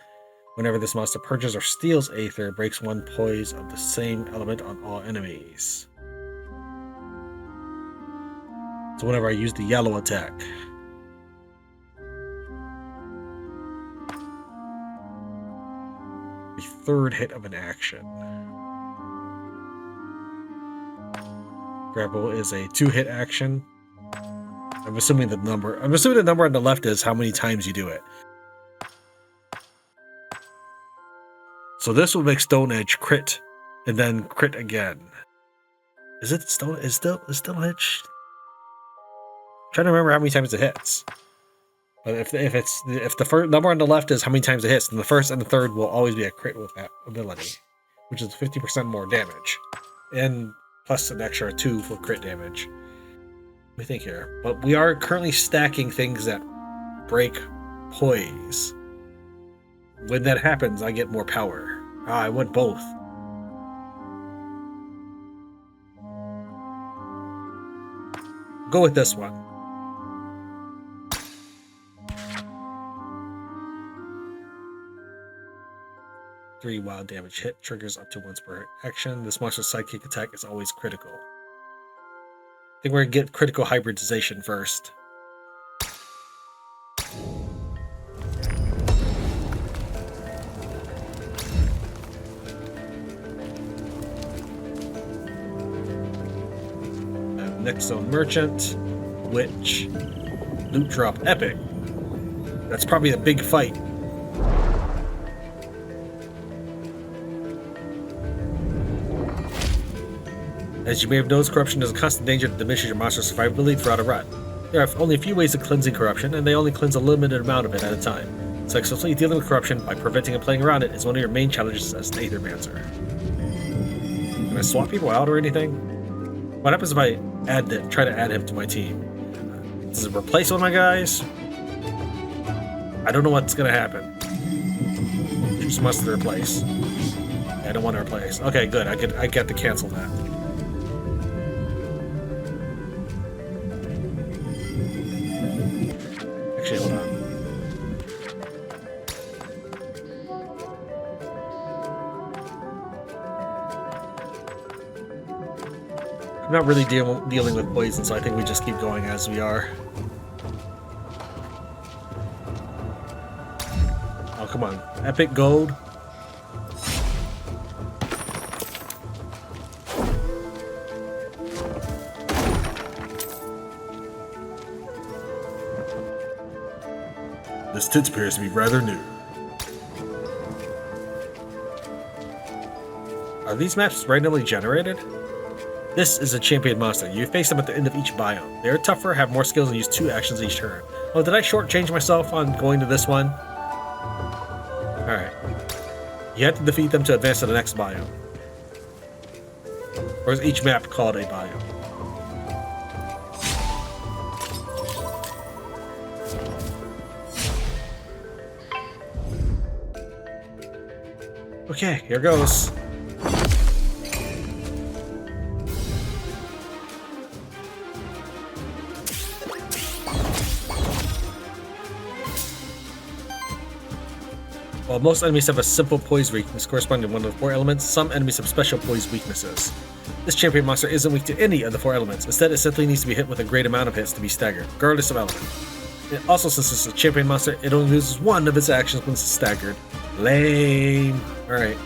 Whenever this monster purges or steals Aether, it breaks 1 poise of the same element on all enemies. So whenever I use the yellow attack. The 3rd hit of an action. Grapple is a 2-hit action. I'm assuming the number on the left is how many times you do it. So this will make Stone Edge crit and then crit again. Is it Stone Edge? I'm trying to remember how many times it hits. But if the first number on the left is how many times it hits, then the 1st and the 3rd will always be a crit with that ability, which is 50% more damage, and plus an extra 2 for crit damage. Let me think here. But we are currently stacking things that break poise. When that happens, I get more power. I want both. Go with this one. Three wild damage hit triggers up to once per action. This monster's sidekick attack is always critical. I think we're gonna get critical hybridization first. Next zone merchant, witch, loot drop epic. That's probably a big fight. As you may have noticed, corruption is a constant danger that diminishes your monster's survivability throughout a run. There are only a few ways of cleansing corruption, and they only cleanse a limited amount of it at a time. Successfully dealing with corruption by preventing and playing around it is one of your main challenges as an Aethermancer. Can I swap people out or anything? What happens if I try to add him to my team? Does it replace one of my guys? I don't know what's gonna happen. Choose must replace. I don't want to replace. Okay, good. I get to cancel that. Actually, hold on. I'm not really dealing with poison, so I think we just keep going as we are. Oh, come on. Epic gold. This tit appears to be rather new. Are these maps randomly generated? This is a champion monster. You face them at the end of each biome. They are tougher, have more skills, and use 2 actions each turn. Oh, did I shortchange myself on going to this one? Alright. You have to defeat them to advance to the next biome. Or is each map called a biome? Okay, here goes. While most enemies have a simple poise weakness corresponding to one of the 4 elements, some enemies have special poise weaknesses. This champion monster isn't weak to any of the 4 elements. Instead, it simply needs to be hit with a great amount of hits to be staggered, regardless of element. And also, since it's a champion monster, it only loses 1 of its actions when it's staggered. Lame. Alright.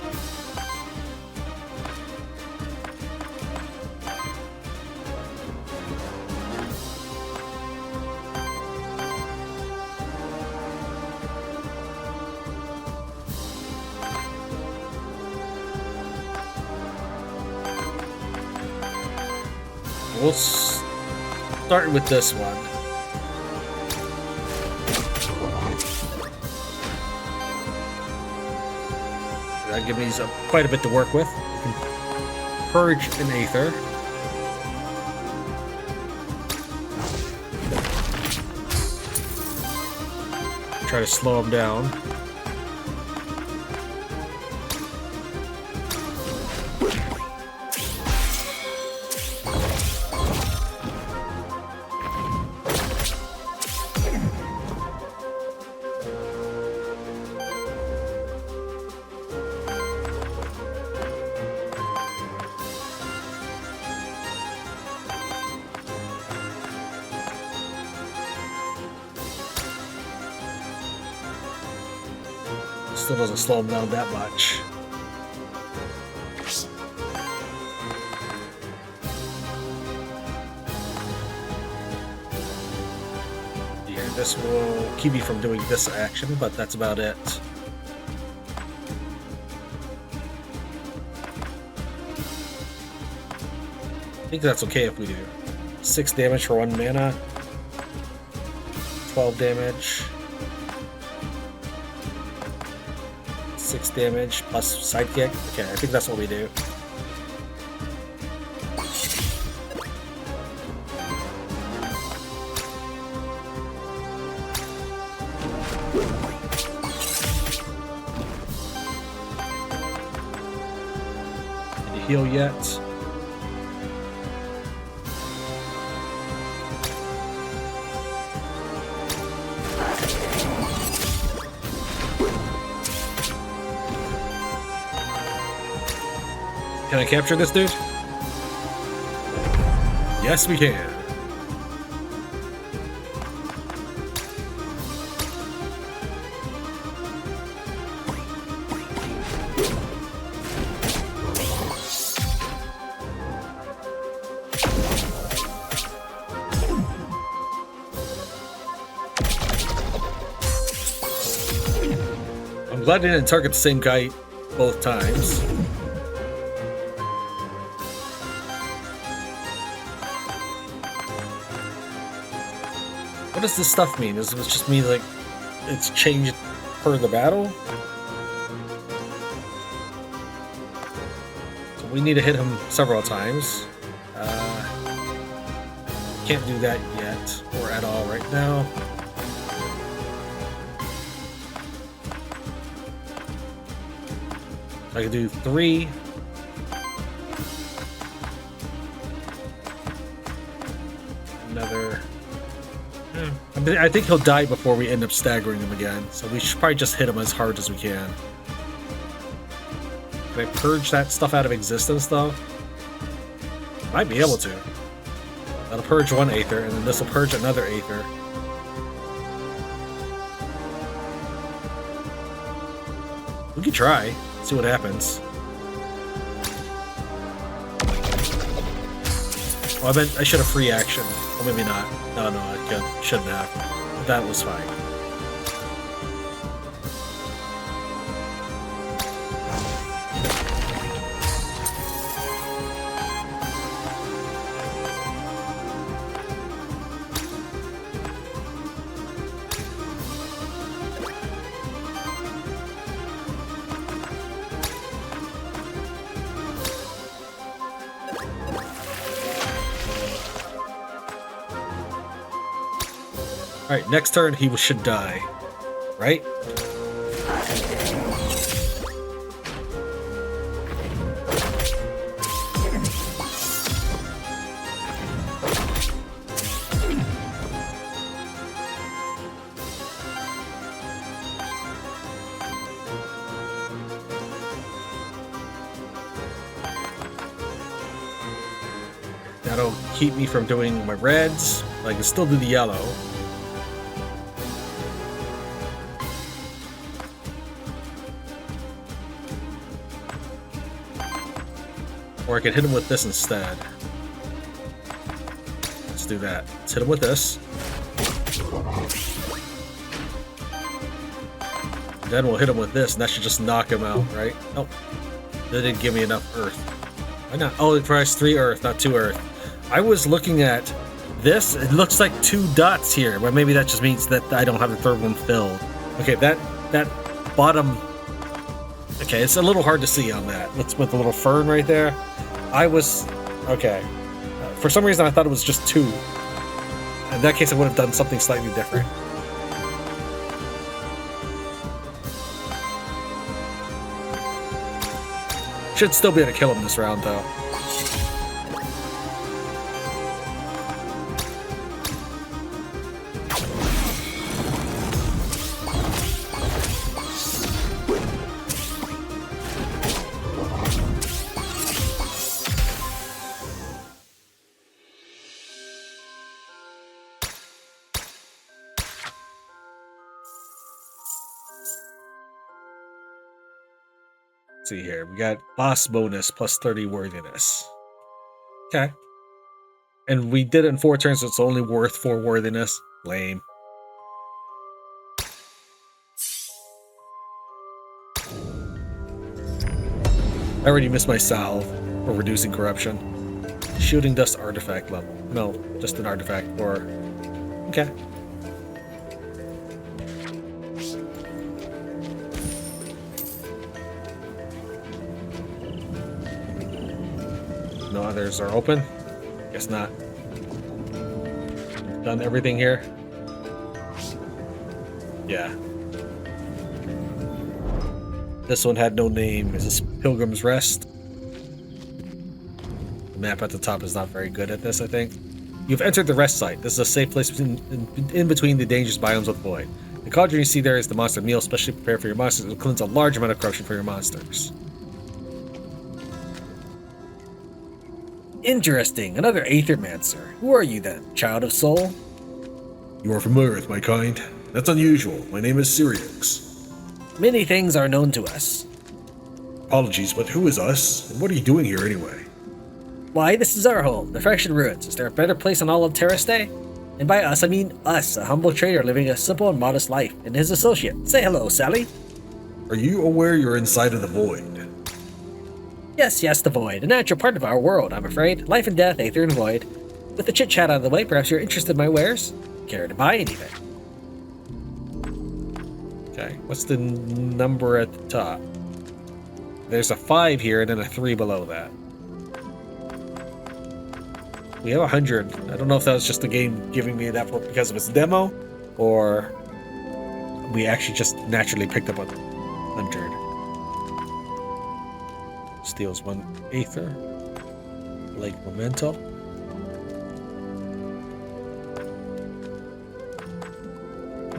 We'll start with this one. That gives me quite a bit to work with. Purge an Aether. Try to slow him down. Still doesn't slow him down that much. Yeah, this will keep me from doing this action, but that's about it. I think that's okay if we do. 6 damage for 1 mana. 12 damage. 6 damage plus sidekick. Okay, I think that's what we do. Did you heal yet? Can I capture this dude? Yes, we can. I'm glad I didn't target the same guy both times. What does this stuff mean? Does it just mean like it's changed per the battle? So we need to hit him several times. Can't do that yet or at all right now. I can do 3. Another. I think he'll die before we end up staggering him again, so we should probably just hit him as hard as we can. Can I purge that stuff out of existence, though? Might be able to. That'll purge 1 Aether, and then this will purge another Aether. We can try, see what happens. Oh, I meant I should have free action. Or maybe not. No, I shouldn't have. That was fine. Alright, next turn he should die. Right? That'll keep me from doing my reds. I can still do the yellow. Or I could hit him with this instead. Let's do that. Let's hit him with this. Then we'll hit him with this, and that should just knock him out, right? Oh, that didn't give me enough earth. Why not? Oh, it priced 3 earth, not 2 earth. I was looking at this. It looks like 2 dots here, but maybe that just means that I don't have the third one filled. Okay, that bottom. Okay, it's a little hard to see on that. It's with the little fern right there. Okay. For some reason, I thought it was just 2. In that case, I would have done something slightly different. Should still be able to kill him this round, though. Let's see here. We got boss bonus plus 30 worthiness. Okay. And we did it in 4 turns, so it's only worth 4 worthiness. Lame. I already missed my salve for reducing corruption. Shooting dust artifact level. No, just an artifact for... Okay. No others are open? Guess not. Done everything here? Yeah. This one had no name. Is this Pilgrim's Rest? The map at the top is not very good at this, I think. You've entered the rest site. This is a safe place in between the dangerous biomes with Void. The cauldron you see there is the monster meal, specially prepared for your monsters. It will cleanse a large amount of corruption for your monsters. Interesting. Another Aethermancer. Who are you then? Child of Soul? You are familiar with my kind? That's unusual. My name is Syriax. Many things are known to us. Apologies, but who is us? And what are you doing here anyway? Why, this is our home, the Fraction Ruins. Is there a better place on all of Terrastay? And by us, I mean us, a humble trader living a simple and modest life, and his associate. Say hello, Sally. Are you aware you're inside of the Void? Yes, the Void. A natural part of our world, I'm afraid. Life and death, Aether and Void. With the chit-chat out of the way, perhaps you're interested in my wares? Care to buy anything? Okay, what's the number at the top? There's a 5 here and then a 3 below that. We have 100. I don't know if that was just the game giving me that because of its demo, or we actually just naturally picked up 100. Steals 1 Aether. Lake Memento.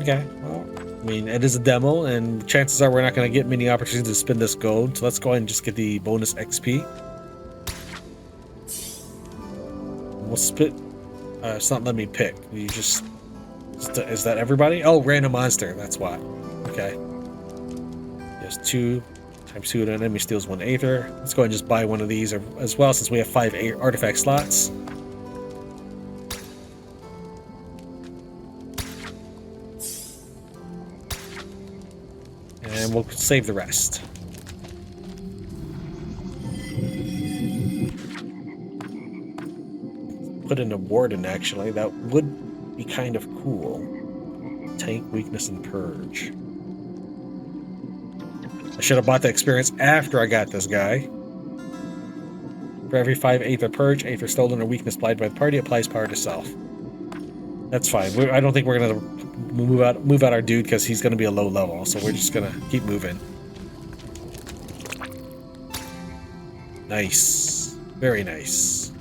Okay, well, I mean, it is a demo, and chances are we're not going to get many opportunities to spend this gold, so let's go ahead and just get the bonus XP. We'll split. It's not letting me pick. You just... Is that everybody? Oh, random monster, that's why. Okay. There's 2 times 2, and an enemy steals 1 Aether. Let's go ahead and just buy one of these as well, since we have 5 artifact slots. And we'll save the rest. Put in a warden, actually. That would be kind of cool. Tank, weakness, and purge. I should have bought the experience after I got this guy. For every 5 Aether purge, Aether stolen or weakness applied by the party applies power to self. That's fine. I don't think we're gonna move out our dude because he's gonna be a low level, so we're just gonna keep moving. Nice. Very nice.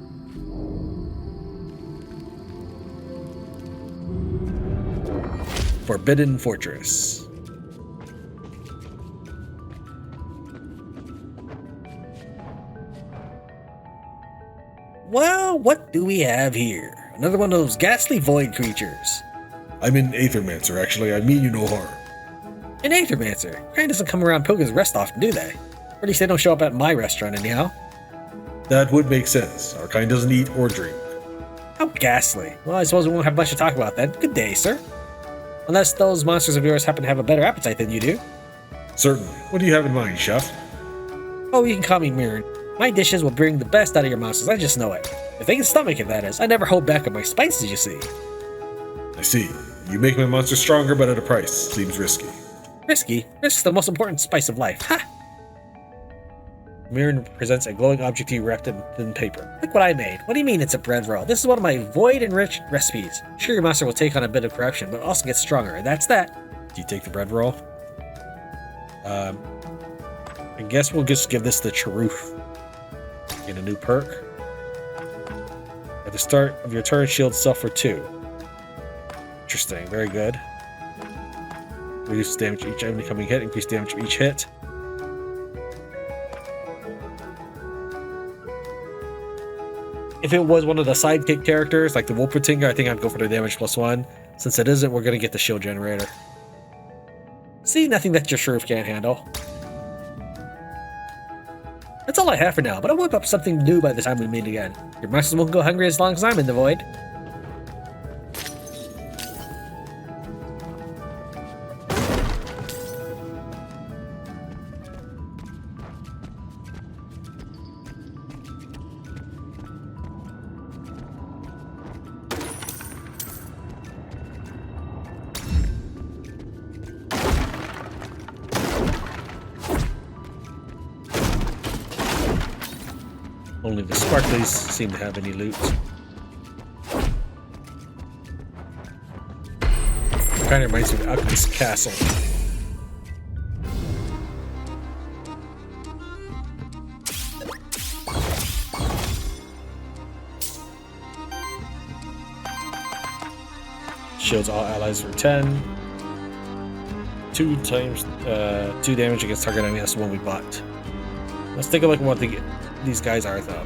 Forbidden Fortress. Well, what do we have here? Another one of those ghastly void creatures. I'm an Aethermancer, actually. I mean you no harm. An Aethermancer? Kind doesn't come around Pilgrim's Rest often, do they? Or at least they don't show up at my restaurant anyhow. That would make sense. Our kind doesn't eat or drink. How ghastly. Well, I suppose we won't have much to talk about then. Good day, sir. Unless those monsters of yours happen to have a better appetite than you do. Certainly. What do you have in mind, chef? Oh, you can call me Mirren. My dishes will bring the best out of your monsters, I just know it. If they can stomach it, that is. I never hold back on my spices, you see. I see. You make my monster stronger, but at a price. Seems risky. Risky? Risk's the most important spice of life. Ha! Mirren presents a glowing object to you wrapped in thin paper. Look what I made. What do you mean it's a bread roll? This is one of my void-enriched recipes. Sure, your monster will take on a bit of corruption, but also get stronger, and that's that. Do you take the bread roll? I guess we'll just give this the Charoof. Get a new perk. At the start of your turn, shield self for 2. Interesting, very good. Reduce damage each incoming hit, increase damage for each hit. If it was one of the sidekick characters, like the Wolpertinger, I think I'd go for the damage +1. Since it isn't, we're going to get the shield generator. See, nothing that your Sheriff can't handle. That's all I have for now, but I'll whip up something new by the time we meet again. Your monsters won't go hungry as long as I'm in the void. Only the sparklies seem to have any loot. Kind of reminds me of Alchemist's Castle. Shields all allies for 10. 2 damage against target enemy. That's the one we bought. Let's take a look at what these guys are, though.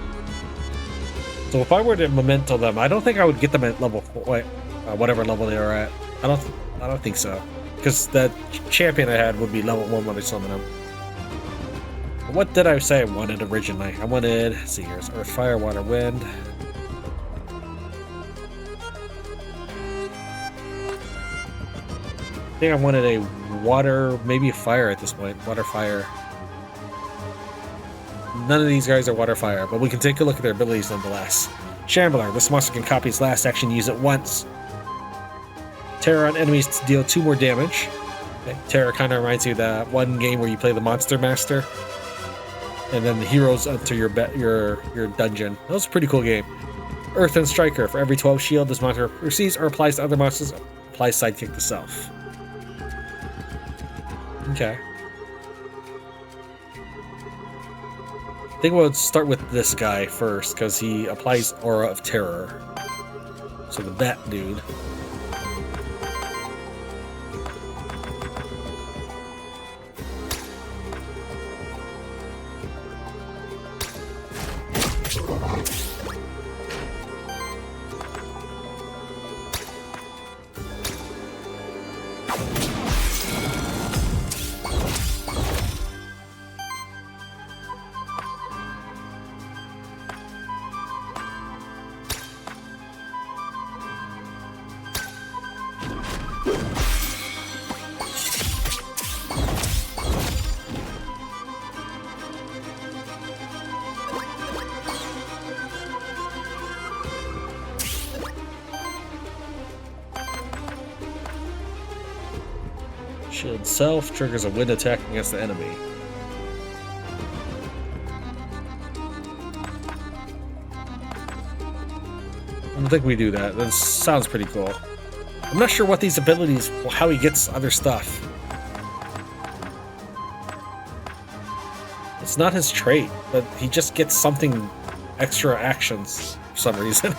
So if I were to memento them, I don't think I would get them at level 4, whatever level they are at. I don't think so, because the champion I had would be level 1 when I summon them. What did I say I wanted originally? I wanted, let's see, here's Earth, Fire, Water, Wind. I think I wanted a water, maybe a fire at this point. Water, fire. None of these guys are water, fire, but we can take a look at their abilities nonetheless. Shambler. This monster can copy its last action and use it once. Terror on enemies to deal 2 more damage. Okay. Terror kind of reminds you of that one game where you play the Monster Master, and then the heroes enter your dungeon. That was a pretty cool game. Earth and Striker. For every 12 shield this monster receives or applies to other monsters, applies sidekick to self. Okay. I think we'll start with this guy first, because he applies Aura of Terror. So the bat dude. Shield self triggers a wind attack against the enemy. I don't think we do that. That sounds pretty cool. I'm not sure what these abilities, how he gets other stuff. It's not his trait, but he just gets something extra actions for some reason.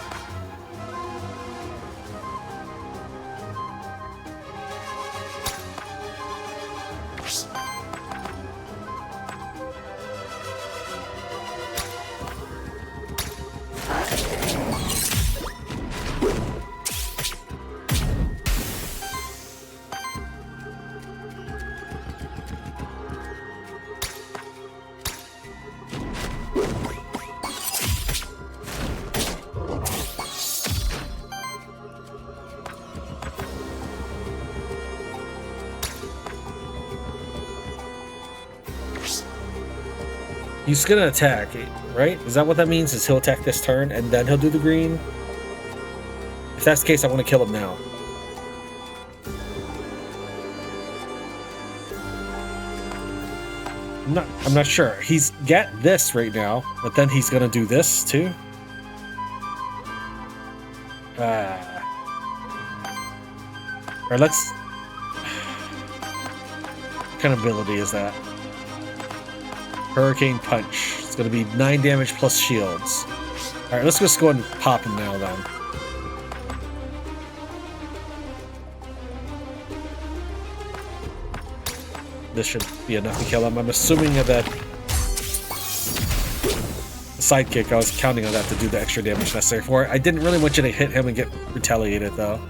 He's gonna attack, right? Is that what that means? Is he'll attack this turn and then he'll do the green? If that's the case, I want to kill him now. I'm not sure. He's got this right now, but then he's gonna do this too. Or let's. What kind of ability is that? Hurricane Punch. It's gonna be 9 damage plus shields. Alright, let's just go ahead and pop him now then. This should be enough to kill him. I'm assuming that the sidekick, I was counting on that to do the extra damage necessary for it. I didn't really want you to hit him and get retaliated though.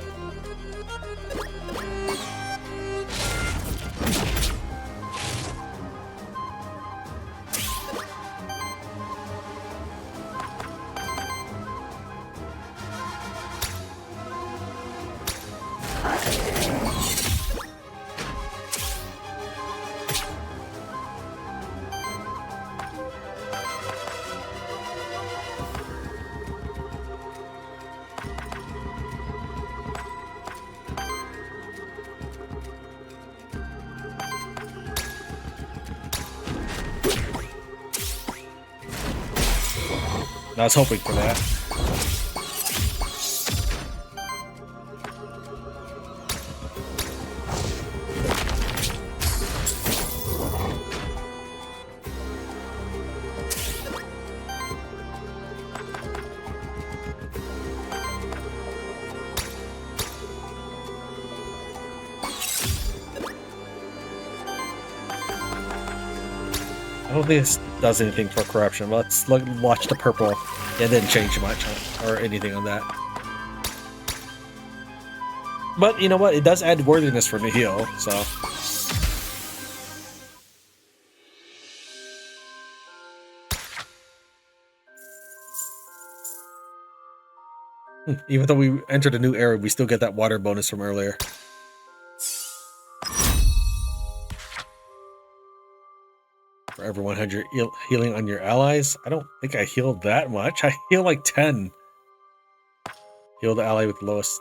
I was hoping for that. I don't think this does anything for corruption. Let's watch the purple. It didn't change much or anything on that. But you know what? It does add worthiness for the heal, so. Even though we entered a new era, we still get that water bonus from earlier. For every 100 healing on your allies. I don't think I healed that much. I heal like 10. Heal the ally with the lowest.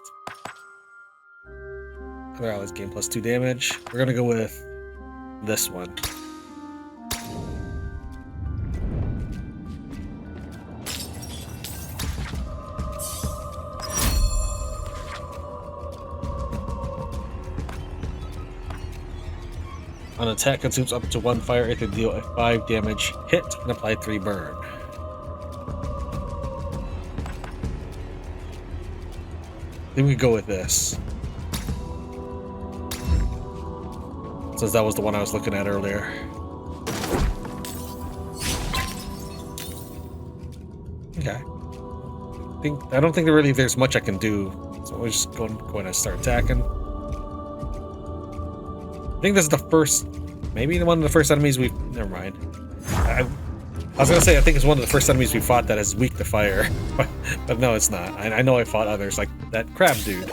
Other allies gain +2 damage. We're gonna go with this one. On attack, consumes up to 1 fire. It can deal a 5 damage hit and apply 3 burn. Then we go with this. Since that was the one I was looking at earlier. Okay. I don't think there's much I can do. So we're just going to start attacking. I think this is the first, maybe one of the first enemies we've, never mind. I was gonna say, I think it's one of the first enemies we fought that is weak to fire, but no, it's not. I know I fought others, like that crab dude.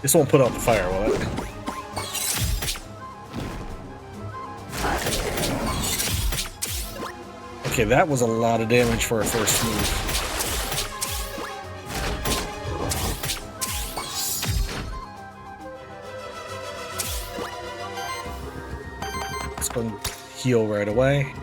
This won't put out the fire, will it? Okay, that was a lot of damage for a first move. Let's go and heal right away.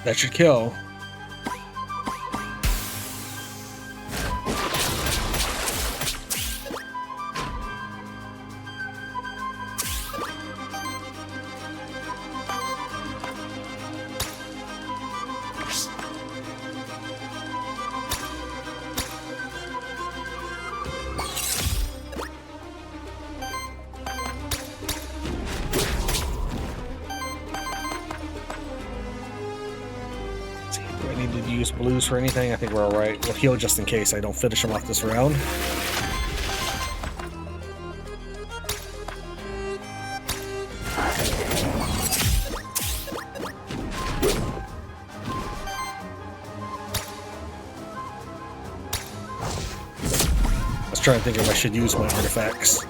That should kill. boost for anything. I think we're alright. We'll heal just in case I don't finish him off this round. I was trying to think if I should use my artifacts.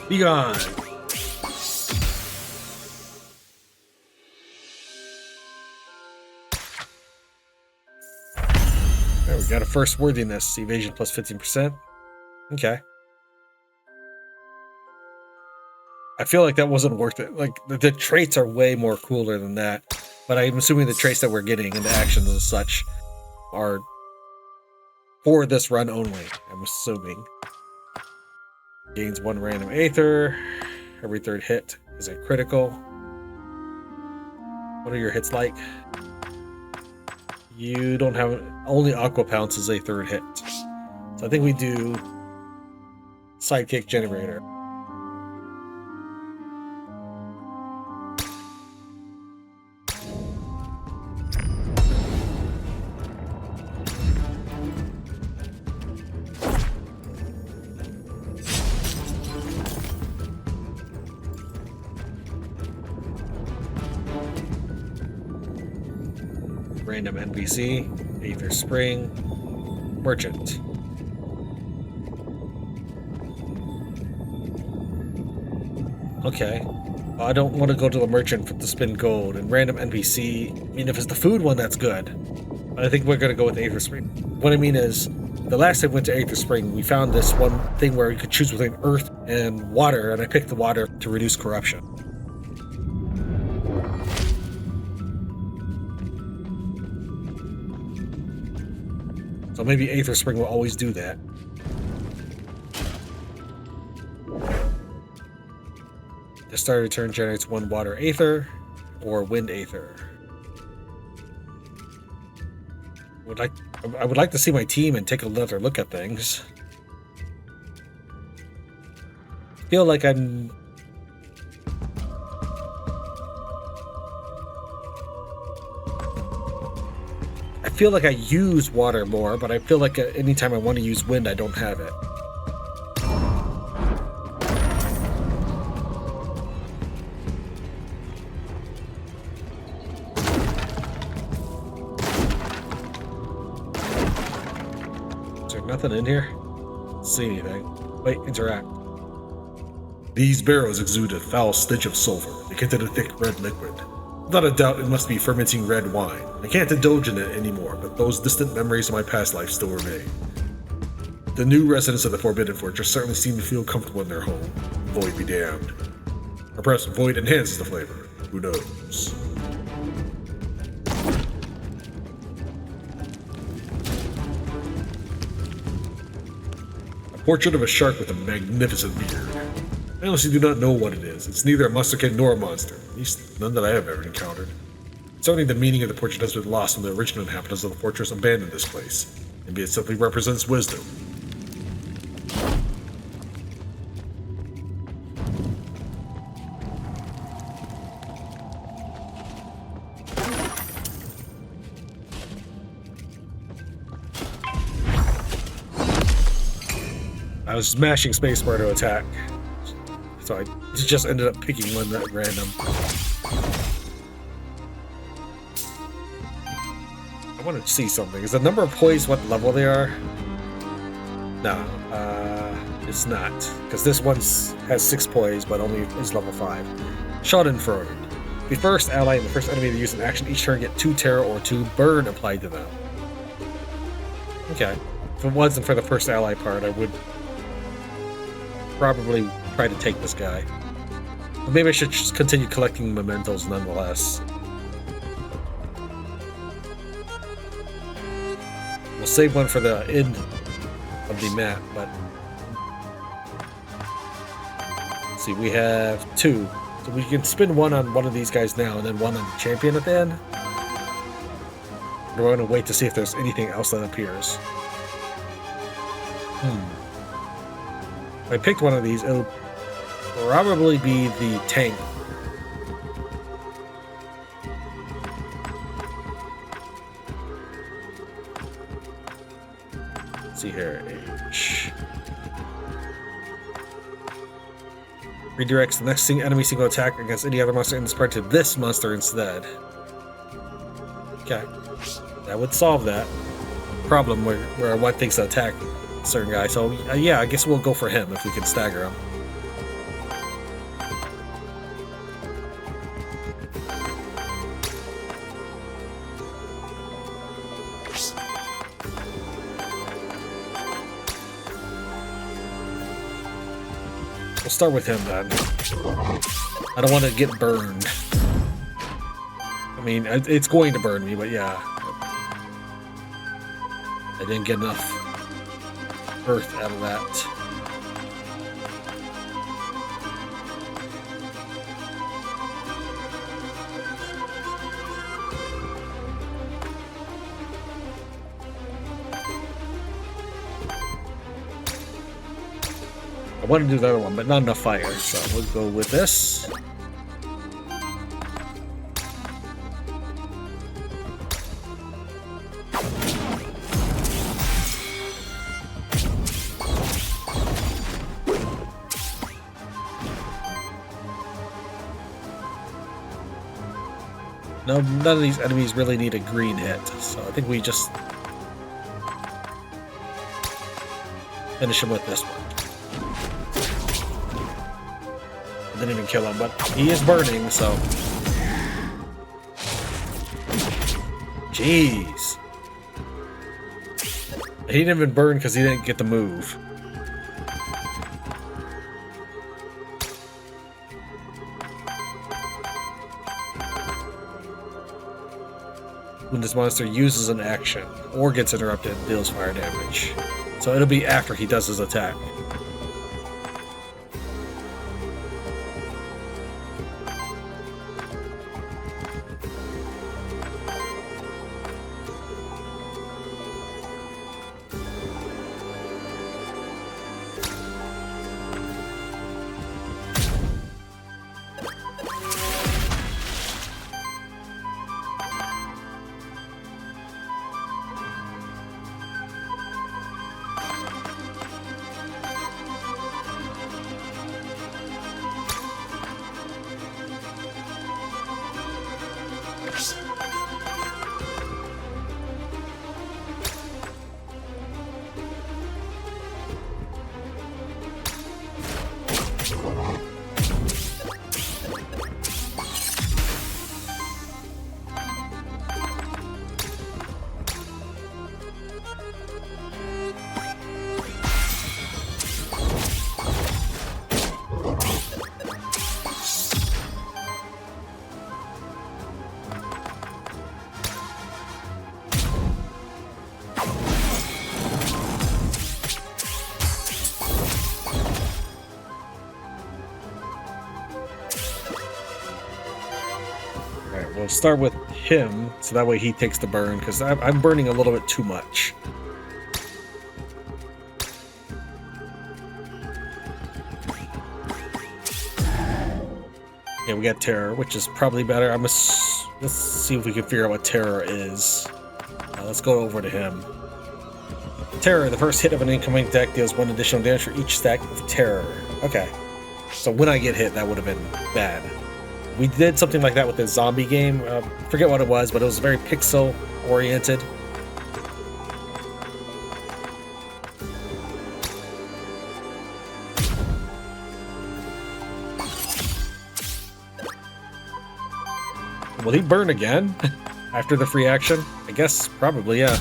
Be gone. There, we got a first worthiness. Evasion plus 15%. Okay. I feel like that wasn't worth it. Like, the traits are way more cooler than that. But I'm assuming the traits that we're getting and the actions and such are for this run only, I'm assuming. Gains 1 random Aether. Every 3rd hit is a critical. What are your hits like? You don't have... Only Aqua Pounce is a 3rd hit. So I think we do... Sidekick Generator. Random NPC, Aether Spring, Merchant. Okay. I don't want to go to the Merchant to spend gold. And random NPC, I mean, if it's the food one, that's good. I think we're going to go with Aether Spring. What I mean is, the last time we went to Aether Spring, we found this one thing where you could choose between earth and water, and I picked the water to reduce corruption. So maybe Aether Spring will always do that. The start of turn generates 1 water Aether or wind Aether. I would like to see my team and take another look at things. I feel like I'm... I feel like I use water more, but I feel like anytime I want to use wind, I don't have it. Is there nothing in here? Don't see anything. Wait, interact. These barrels exude a foul stench of sulfur. They contain a thick red liquid. Without a doubt, it must be fermenting red wine. I can't indulge in it anymore, but those distant memories of my past life still remain. The new residents of the Forbidden Fortress certainly seem to feel comfortable in their home. Void be damned. Or perhaps void enhances the flavor. Who knows? A portrait of a shark with a magnificent beard. I honestly do not know what it is. It's neither a monsterkin nor a monster. At least none that I have ever encountered. Certainly the meaning of the portrait has been lost when the original inhabitants of the fortress abandoned this place. Maybe it simply represents wisdom. I was smashing spacebar to attack. So I just ended up picking one at random. I want to see something. Is the number of poise what level they are? No, it's not. Because this one has 6 poise, but only is level 5. Schadenfreude. The first ally and the first enemy to use an action each turn get 2 terror or 2 burn applied to them. Okay. If it wasn't for the first ally part, I would probably try to take this guy. But maybe I should just continue collecting mementos nonetheless. We'll save one for the end of the map, but see, we have 2. So we can spin one on one of these guys now and then one on the champion at the end. We're going to wait to see if there's anything else that appears. If I picked one of these, it'll probably be the tank. Let's see here. H. Redirects the next enemy single attack against any other monster in this part to this monster instead. Okay. That would solve that problem where one thinks to attack a certain guy. So, yeah, I guess we'll go for him if we can stagger him. We'll start with him then. I don't want to get burned. I mean, it's going to burn me, but yeah. I didn't get enough earth out of that. I want to do the other one, but not enough fire, so we'll go with this. No, none of these enemies really need a green hit, so I think we just finish him with this one. I didn't even kill him, but he is burning, so... Jeez. He didn't even burn because he didn't get the move. When this monster uses an action or gets interrupted, it deals fire damage. So it'll be after he does his attack. We'll start with him, so that way he takes the burn, because I'm burning a little bit too much. Yeah, we got Terror, which is probably better. Let's see if we can figure out what Terror is. Let's go over to him. Terror, the first hit of an incoming deck deals 1 additional damage for each stack of Terror. Okay. So when I get hit, that would have been bad. We did something like that with the zombie game. Forget what it was, but it was very pixel-oriented. Will he burn again after the free action? I guess probably, yeah.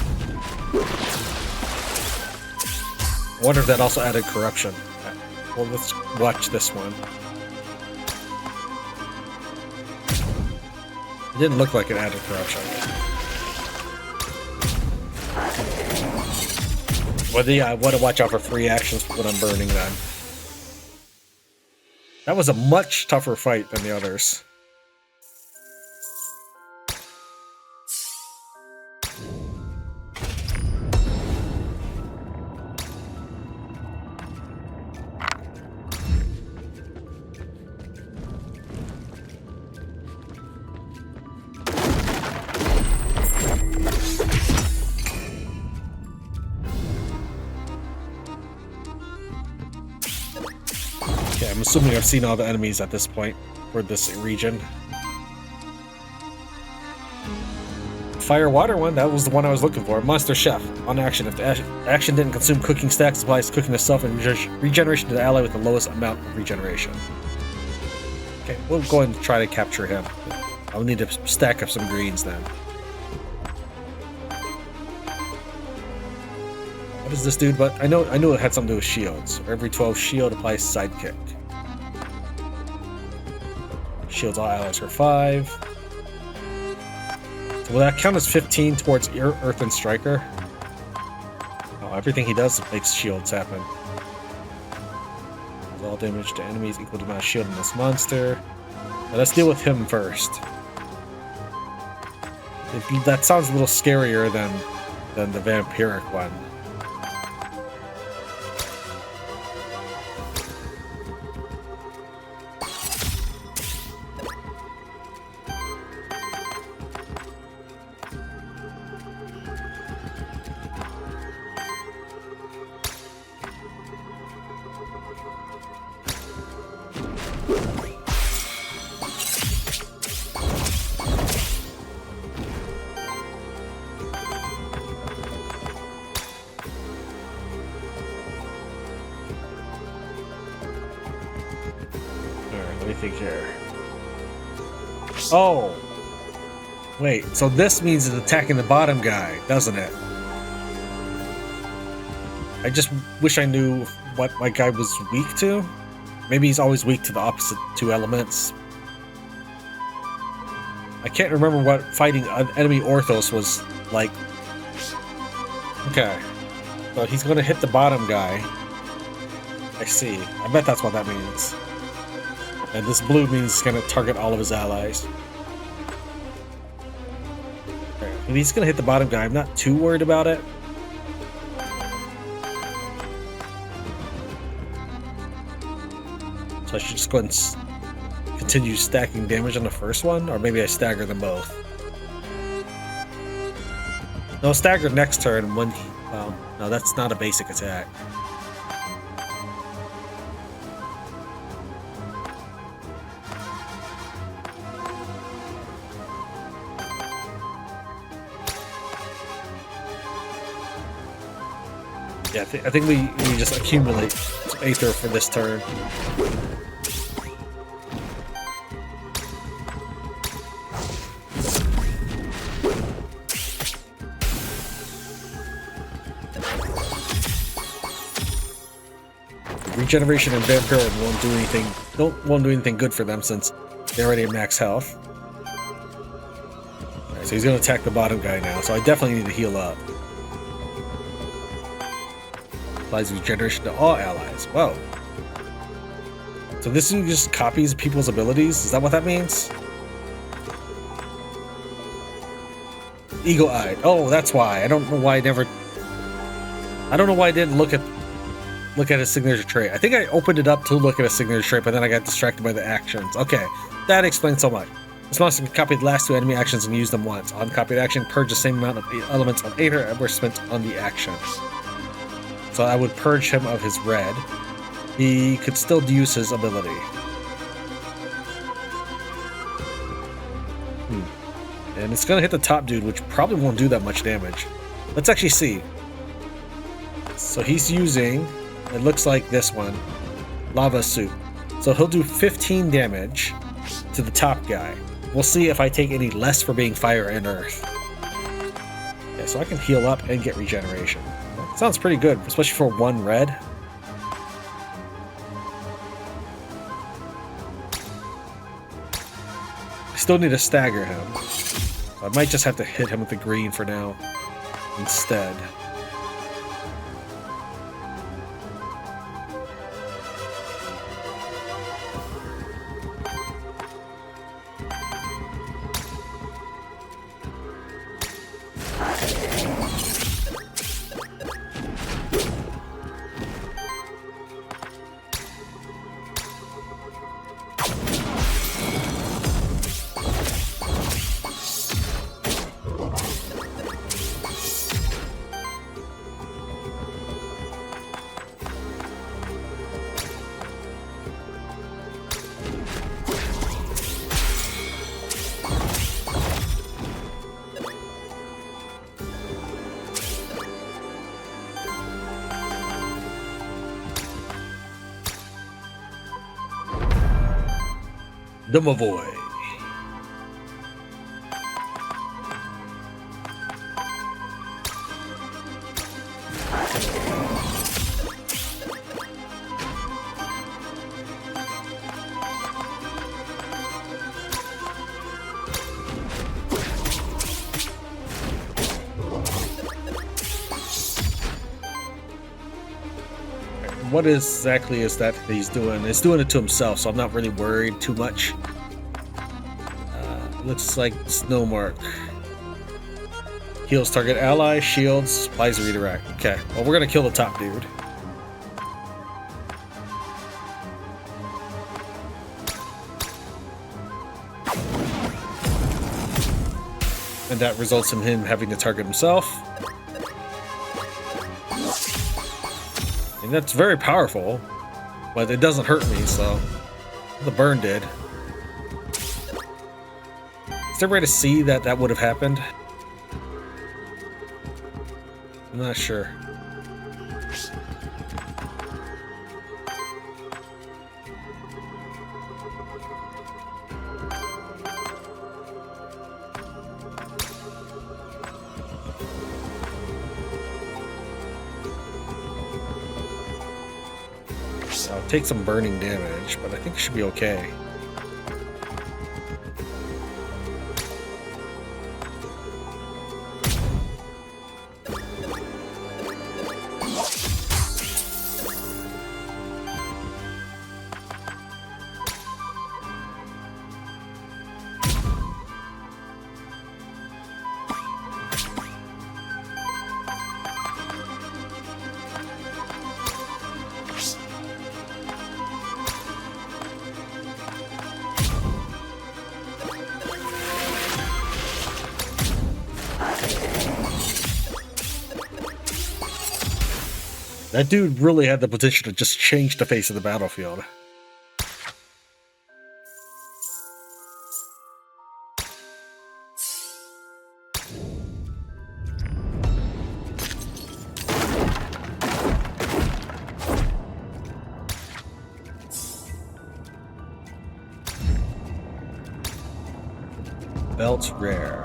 I wonder if that also added corruption. Well, let's watch this one. It didn't look like it added corruption. Well, yeah, I want to watch out for free actions when I'm burning then. That was a much tougher fight than the others. Okay, I'm assuming I've seen all the enemies at this point for this region. Fire water one, that was the one I was looking for. Monster Chef, on action. If the action didn't consume cooking stacks, applies cooking to self and regeneration to the ally with the lowest amount of regeneration. Okay, we'll go and try to capture him. I'll need to stack up some greens then. What is this dude? But I knew it had something to do with shields. For every 12 shield applies sidekick. Shields all allies for 5. So will that count as 15 towards Earth and Striker? Oh, everything he does makes shields happen. All damage to enemies equal to the amount of shield in this monster. Now let's deal with him first. That sounds a little scarier than the vampiric one. Let me think here. Oh! Wait, so this means it's attacking the bottom guy, doesn't it? I just wish I knew what my guy was weak to. Maybe he's always weak to the opposite two elements. I can't remember what fighting enemy Orthos was like. Okay. But he's gonna hit the bottom guy. I see. I bet that's what that means. And this blue means it's going to target all of his allies. Okay. If he's going to hit the bottom guy, I'm not too worried about it. So I should just go ahead and continue stacking damage on the first one, or maybe I stagger them both. No, stagger next turn when he... Well, no, that's not a basic attack. Yeah, I think we just accumulate some Aether for this turn. Regeneration and Vampire won't do anything good for them since they're already at max health. Alright, so he's gonna attack the bottom guy now, so I definitely need to heal up. Applies regeneration to all allies. Whoa. So this just copies people's abilities? Is that what that means? Eagle-eyed. Oh, that's why. I don't know why I didn't look at his signature trait. I think I opened it up to look at a signature trait, but then I got distracted by the actions. Okay, that explains so much. This monster can copy the last two enemy actions and use them once. On copied action, purge the same amount of elements on Aether as were spent on the action. So I would purge him of his red. He could still use his ability. And it's gonna hit the top dude, which probably won't do that much damage. Let's actually see. So he's using, it looks like this one, Lava Soup. So he'll do 15 damage to the top guy. We'll see if I take any less for being fire and earth. Yeah, so I can heal up and get regeneration. That sounds pretty good, especially for one red. I still need to stagger him. So I might just have to hit him with the green for now instead. Domovoy. What exactly is that he's doing? He's doing it to himself, so I'm not really worried too much. Looks like Snowmark. Heals target ally, shields, supplies a redirect. Okay, well, we're gonna kill the top dude. And that results in him having to target himself. And that's very powerful, but it doesn't hurt me, so the burn did. Is there a way to see that that would have happened? I'm not sure. I'll take some burning damage, but I think it should be okay. That dude really had the potential to just change the face of the battlefield. Belt's rare.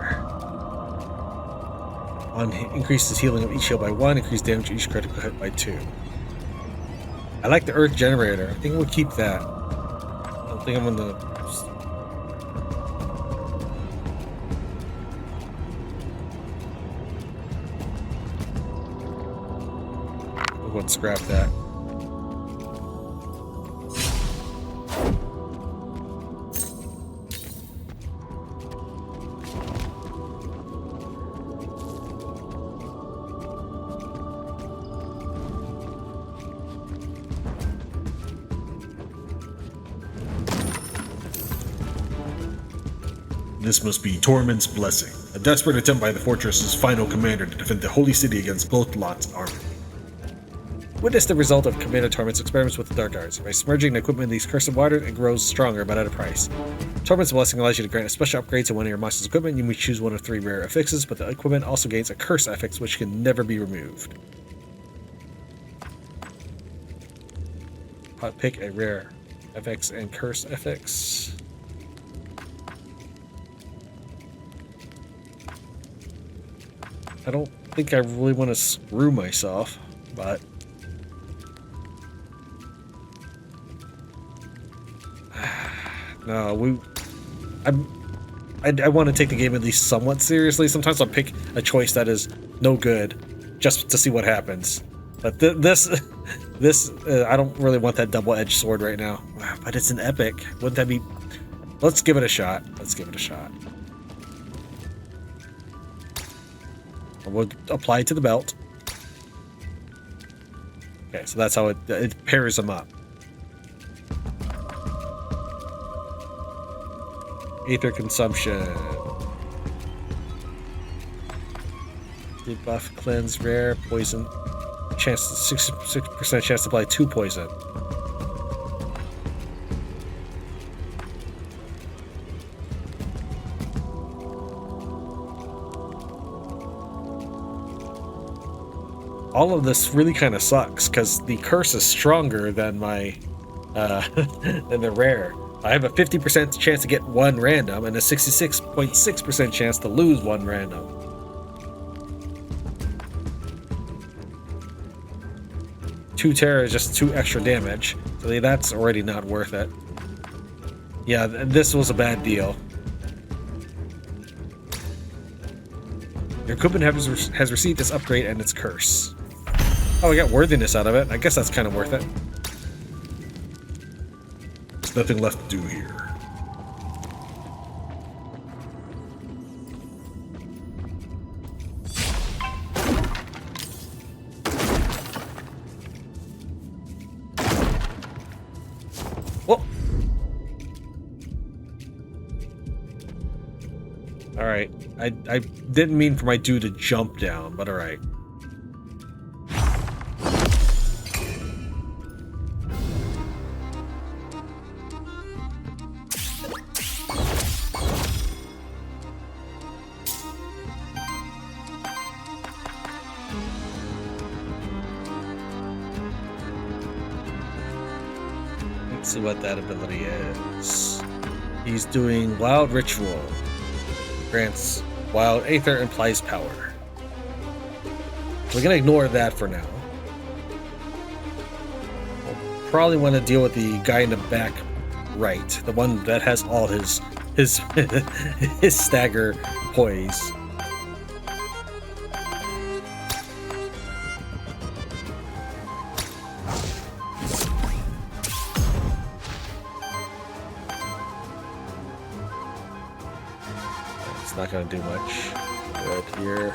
Increases healing of each shield by 1, increase damage each critical hit by 2. I like the earth generator. I think we'll keep that. I don't think I'm gonna... We'll go and scrap that. This must be Torment's Blessing, a desperate attempt by the fortress's final commander to defend the holy city against Lot's army. Witness the result of Commander Torment's experiments with the Dark Arts. By submerging the equipment in these cursed waters, it grows stronger, but at a price. Torment's Blessing allows you to grant a special upgrade to one of your monster's equipment. You may choose one of 3 rare affixes, but the equipment also gains a curse affix, which can never be removed. Pick a rare affix and curse affix. I don't think I really want to screw myself, but no, I want to take the game at least somewhat seriously. Sometimes I'll pick a choice that is no good just to see what happens. But this I don't really want that double-edged sword right now. But it's an epic. Wouldn't that be? Let's give it a shot. Let's give it a shot. We'll apply it to the belt. Okay, so that's how it pairs them up. Aether consumption. Debuff, cleanse, rare, poison. 66% chance to apply 2 poison. All of this really kind of sucks because the curse is stronger than my than the rare. I have a 50% chance to get one random and a 66.6% chance to lose one random. Two terror is just 2 extra damage, so that's already not worth it. Yeah, this was a bad deal. Your equipment has received this upgrade and its curse. Oh, I got worthiness out of it. I guess that's kind of worth it. There's nothing left to do here. Whoa! Alright. I didn't mean for my dude to jump down, but alright. Let's see what that ability is. He's doing Wild Ritual. Grants Wild Aether implies power. We're gonna ignore that for now. We'll probably want to deal with the guy in the back right, the one that has all his his stagger poise. Not gonna do much good here.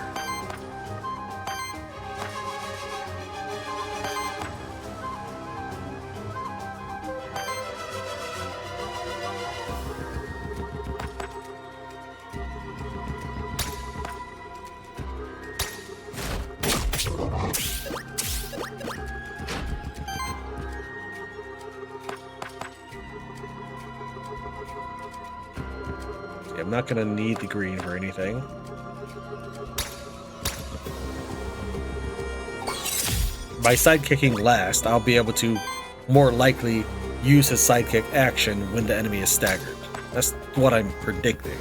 I'm not gonna need the green for anything. By sidekicking last, I'll be able to more likely use his sidekick action when the enemy is staggered. That's what I'm predicting.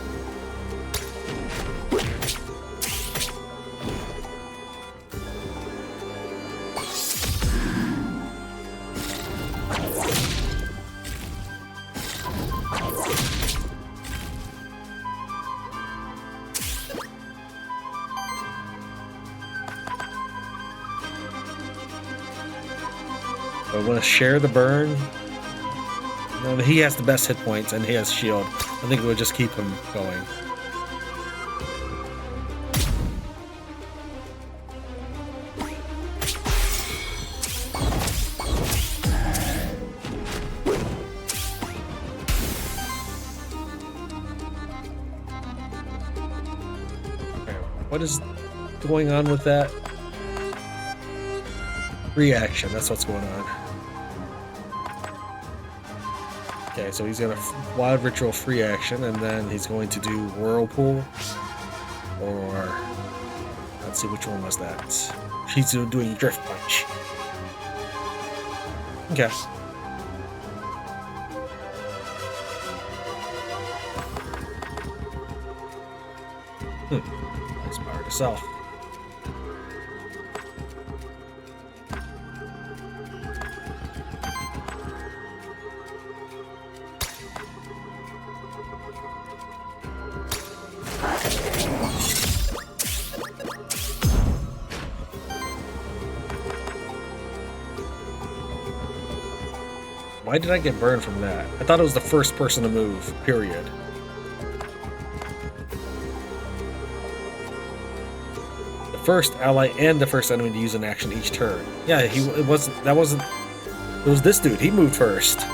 I want to share the burn. No, he has the best hit points and he has shield. I think we'll just keep him going. Okay, what is going on with that? Reaction, that's what's going on. Okay, so he's gonna Wild Ritual free action, and then he's going to do Whirlpool, or let's see, which one was that? He's doing Drift Punch. Okay. Nice power to self. Why did I get burned from that? I thought it was the first person to move, period. The first ally and the first enemy to use an action each turn. Yeah, it was this dude, he moved first.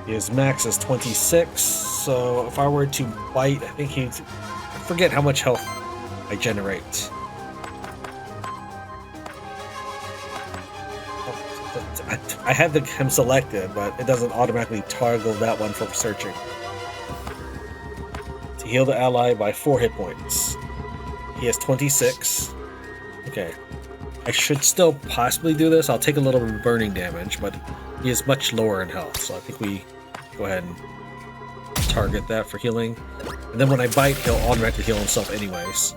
His max is 26, so if I were to bite, I think he'd... I forget how much health I generate. I had him selected, but it doesn't automatically toggle that one for searching. To heal the ally by 4 hit points. He has 26. Okay. I should still possibly do this. I'll take a little burning damage, but he is much lower in health, so I think we go ahead and target that for healing. And then when I bite, he'll automatically heal himself anyways.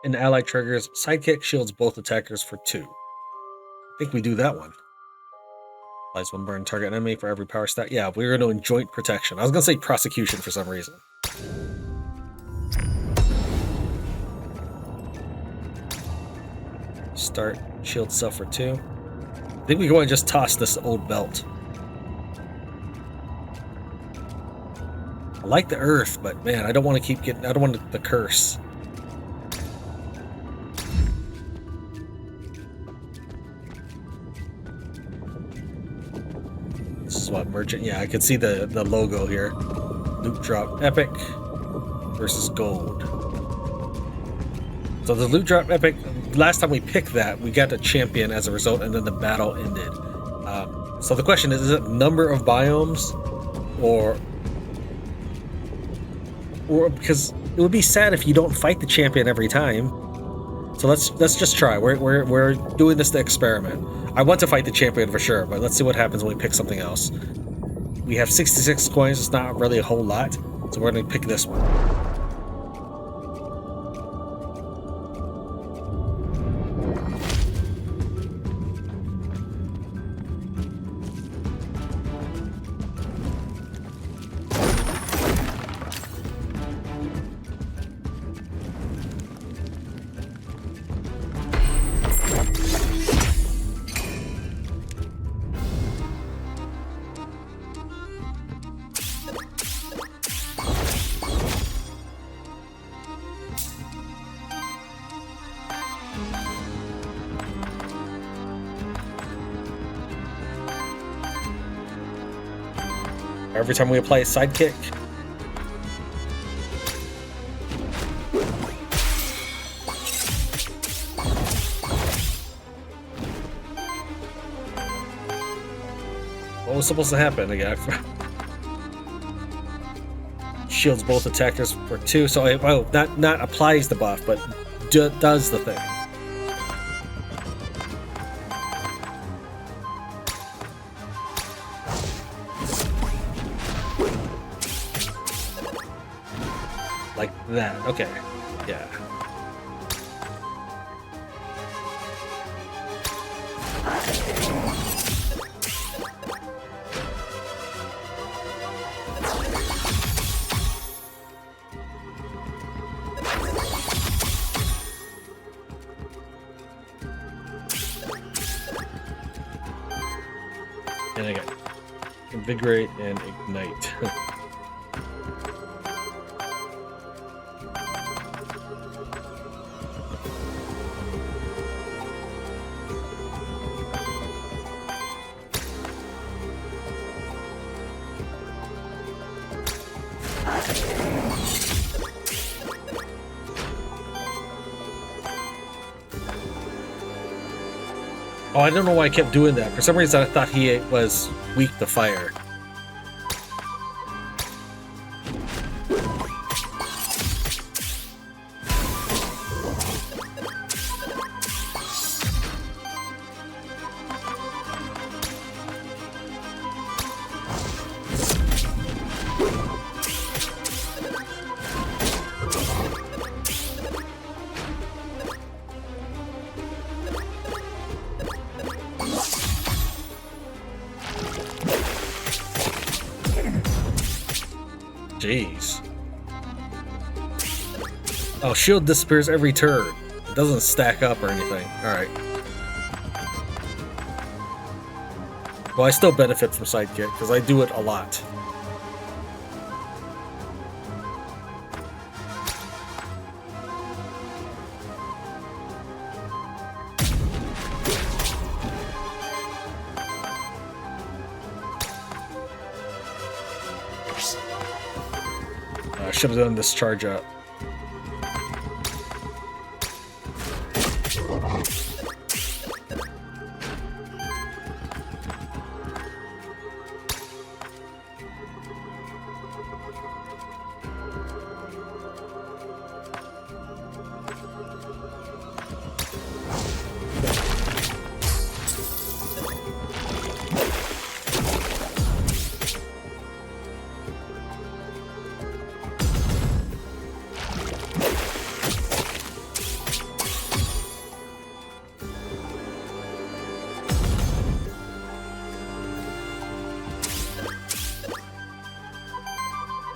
An ally triggers sidekick shields both attackers for 2. I think we do that one. Applies 1 burn target enemy for every power stat. Yeah, we're doing joint protection. I was gonna say prosecution for some reason. Start shield self for 2. I think we go and just toss this old belt. I like the earth, but man, I don't want to keep getting. I don't want the curse. What merchant? Yeah, I can see the logo here. Loot drop epic versus gold. So the loot drop epic. Last time we picked that, we got a champion as a result, and then the battle ended. So the question is it number of biomes, or because it would be sad if you don't fight the champion every time. So let's just try. We're doing this to experiment. I want to fight the champion for sure, but let's see what happens when we pick something else. We have 66 coins. It's not really a whole lot, so we're going to pick this one. Every time we apply a sidekick. What was supposed to happen again? Shields both attackers for 2, so not applies the buff, but does the thing. Like that. Okay. Yeah. And I got invigorate and ignite. Oh, I don't know why I kept doing that. For some reason, I thought he was weak to fire. Jeez. Oh, shield disappears every turn. It doesn't stack up or anything. Alright. Well, I still benefit from Sidekick, because I do it a lot. I should have done this charge up.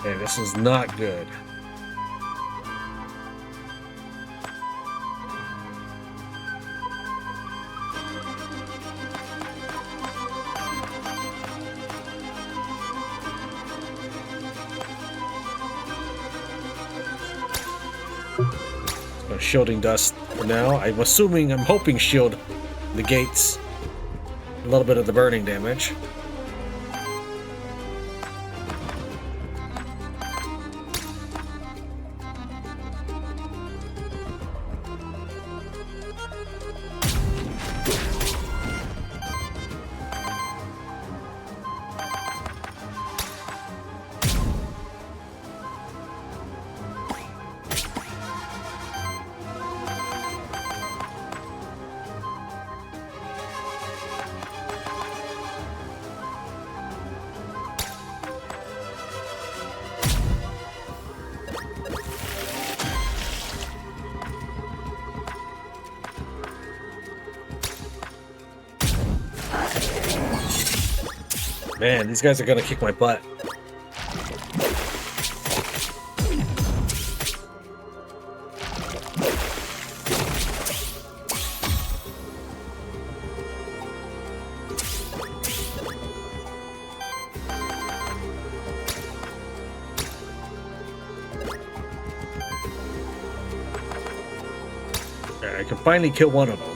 Okay, this is not good. So shielding dust for now. I'm hoping shield negates a little bit of the burning damage. Man, these guys are gonna kick my butt. Alright, I can finally kill one of them.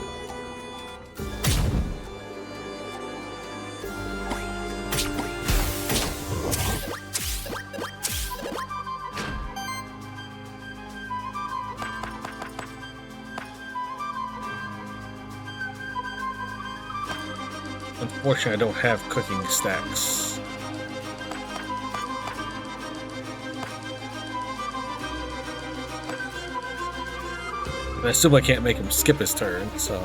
Unfortunately, I don't have cooking stacks. I assume I can't make him skip his turn, so...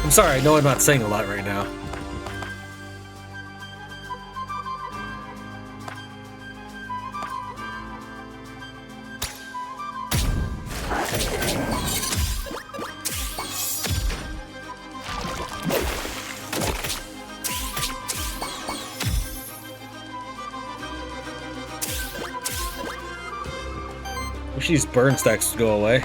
I'm sorry, I know I'm not saying a lot right now. Wish these burn stacks would go away.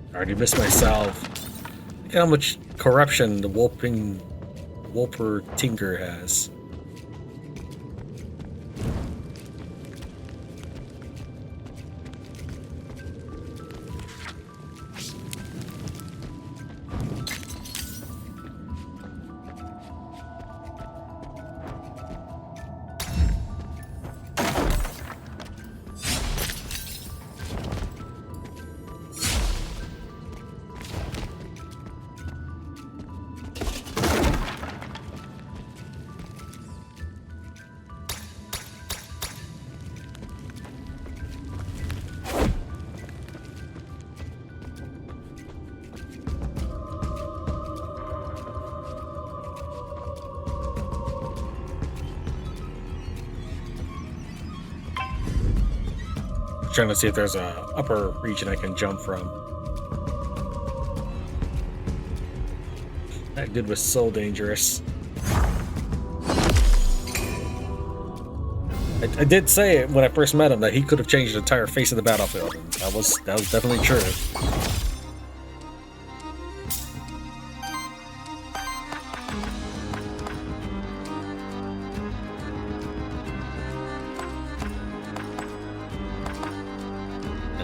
I already missed my salve. Look at how much corruption the Wolper Tinker has. Trying to see if there's a upper region I can jump from. That dude was so dangerous. I did say when I first met him that he could have changed the entire face of the battlefield. And that was definitely true.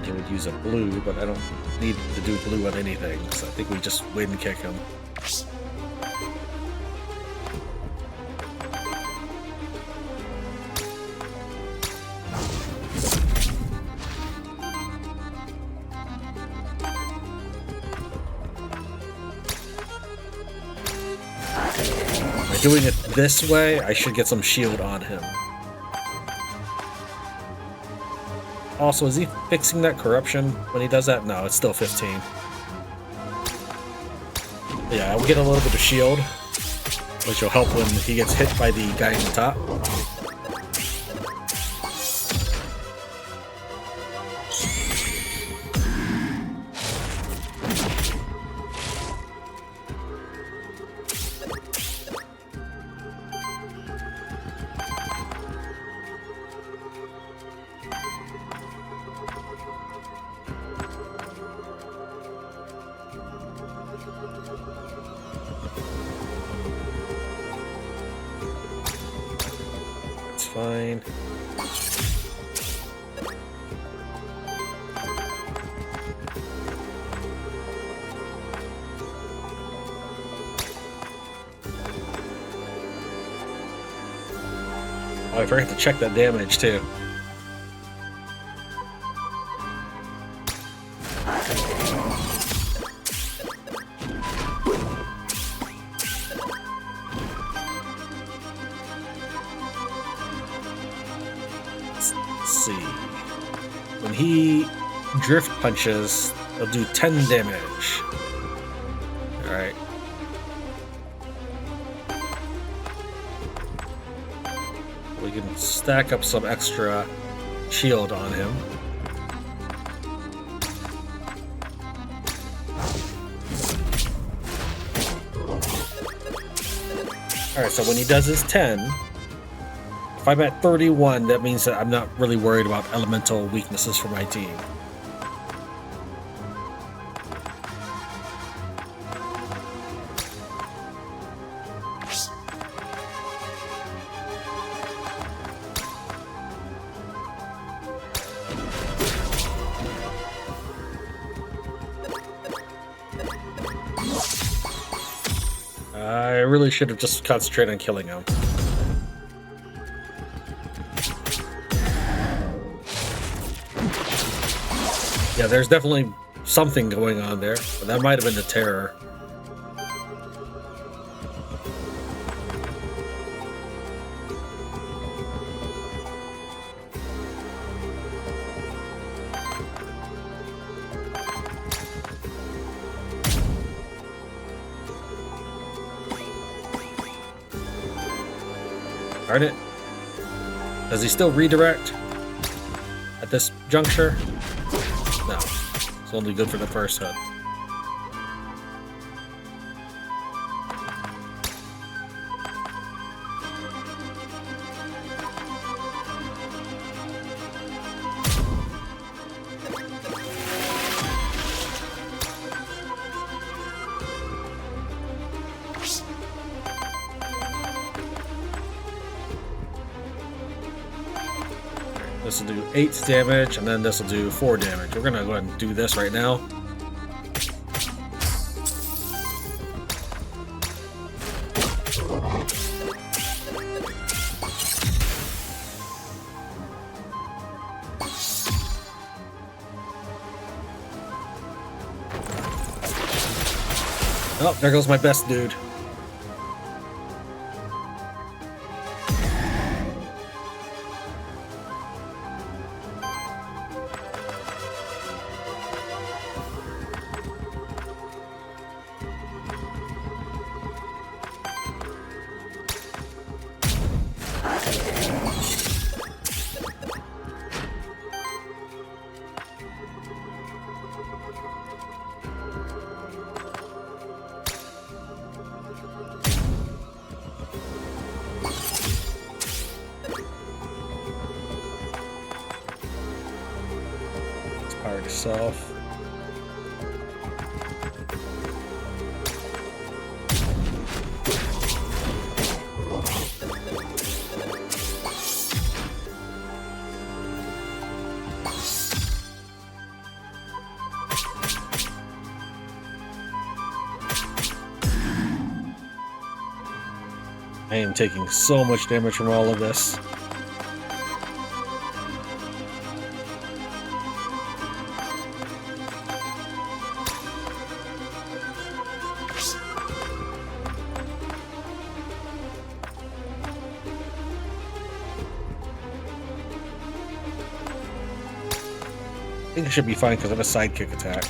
He would use a blue, but I don't need to do blue on anything, so I think we just wind kick him. By doing it this way, I should get some shield on him. Also, is he fixing that corruption when he does that? No, it's still 15. Yeah, we'll get a little bit of shield, which will help when he gets hit by the guy in the top. Fine. Oh, I forgot to check that damage too. When he drift punches, he'll do 10 damage. Alright. We can stack up some extra shield on him. Alright, so when he does his 10, if I'm at 31, that means that I'm not really worried about elemental weaknesses for my team. I really should have just concentrated on killing him. Yeah, there's definitely something going on there, but that might have been the terror. Darn it. Does he still redirect at this juncture? No. It's only good for the first hit. This will do 8 damage, and then this will do 4 damage. We're gonna go ahead and do this right now. Oh, there goes my best dude. Power to self. I am taking so much damage from all of this. I think it should be fine because I have a sidekick attack.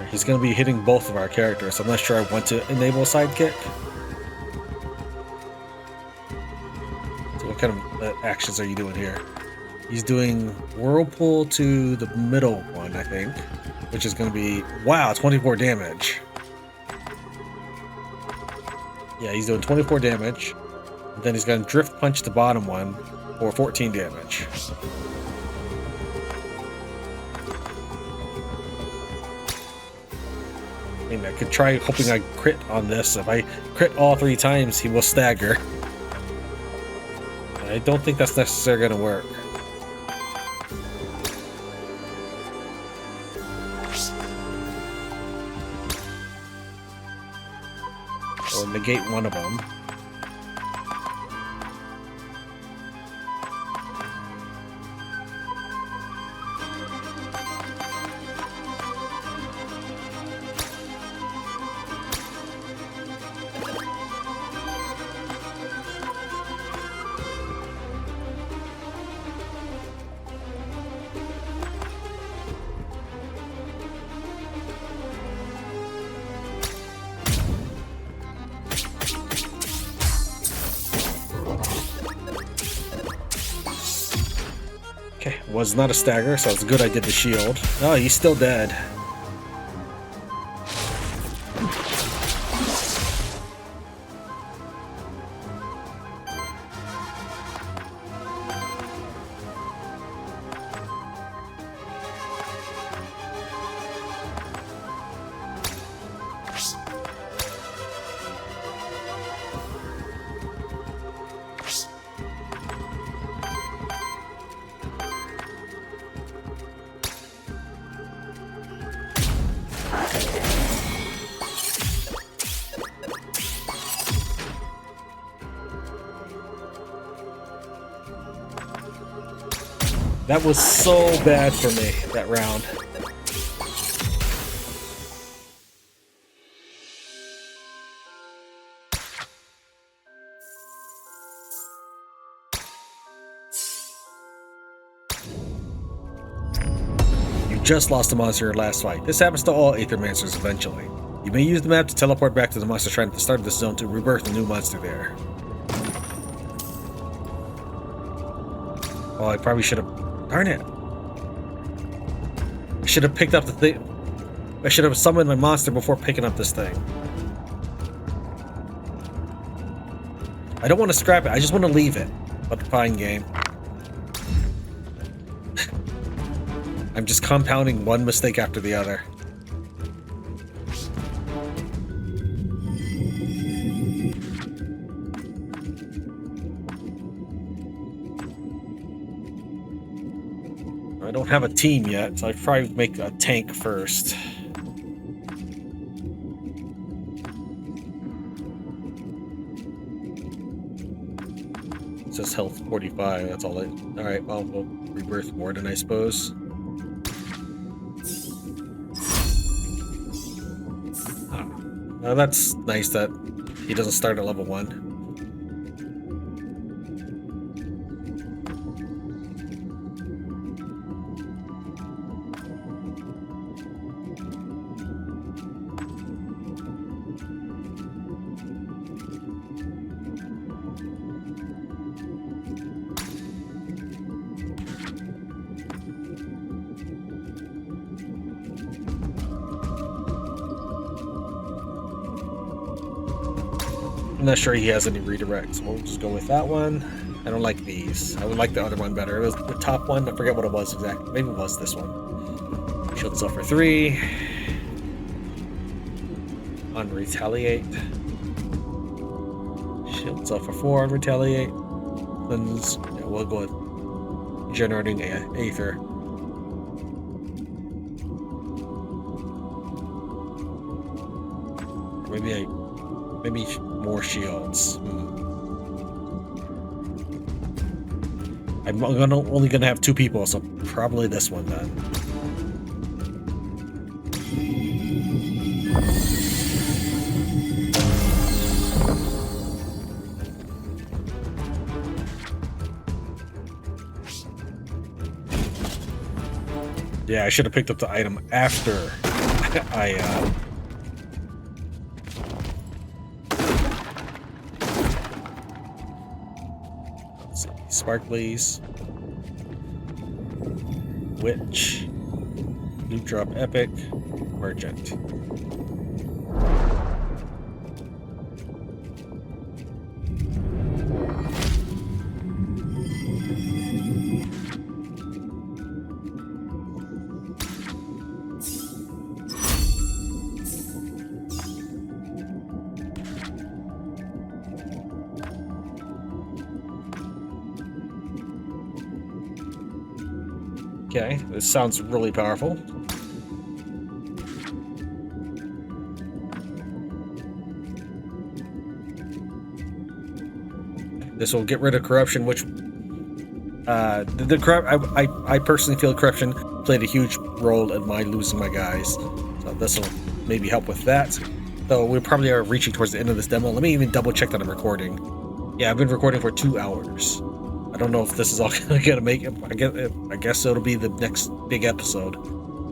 He's going to be hitting both of our characters. I'm not sure I want to enable a sidekick. So what kind of actions are you doing here? He's doing Whirlpool to the middle one, I think. Which is going to be, wow, 24 damage. Yeah, he's doing 24 damage. And then he's going to Drift Punch the bottom one for 14 damage. I could try hoping I crit on this. If I crit all 3 times, he will stagger. I don't think that's necessarily going to work. Or negate one of them. Okay, was not a stagger, so it's good I did the shield. Oh, he's still dead. That was so bad for me, that round. You just lost a monster in your last fight. This happens to all Aethermancers eventually. You may use the map to teleport back to the monster shrine at the start of this zone to rebirth a new monster there. Oh, I probably should have... Darn it. I should have picked up the thing. I should have summoned my monster before picking up this thing. I don't want to scrap it. I just want to leave it. But fine, game. I'm just compounding one mistake after the other. I don't have a team yet, so I'd probably make a tank first. It says health 45, that's all it. Alright, well, we'll rebirth Warden, I suppose. Now that's nice that he doesn't start at level 1. I'm not sure he has any redirects. We'll just go with that one. I don't like these. I would like the other one better. It was the top one. I forget what it was exactly. Maybe it was this one. Shield cell for 3. On retaliate. Shield cell for 4 on retaliate. Cleanse. Yeah, we'll go with generating Aether. Maybe more shields. I'm only gonna have 2 people, so probably this one then. Yeah, I should have picked up the item after I Sparklies, Witch, Loot Drop Epic, Merchant. Okay, this sounds really powerful. This will get rid of corruption, which I personally feel corruption played a huge role in my losing my guys. So this will maybe help with that. Though we probably are reaching towards the end of this demo. Let me even double check that I'm recording. Yeah, I've been recording for 2 hours. I don't know if this is all gonna make it. I guess it'll be the next big episode.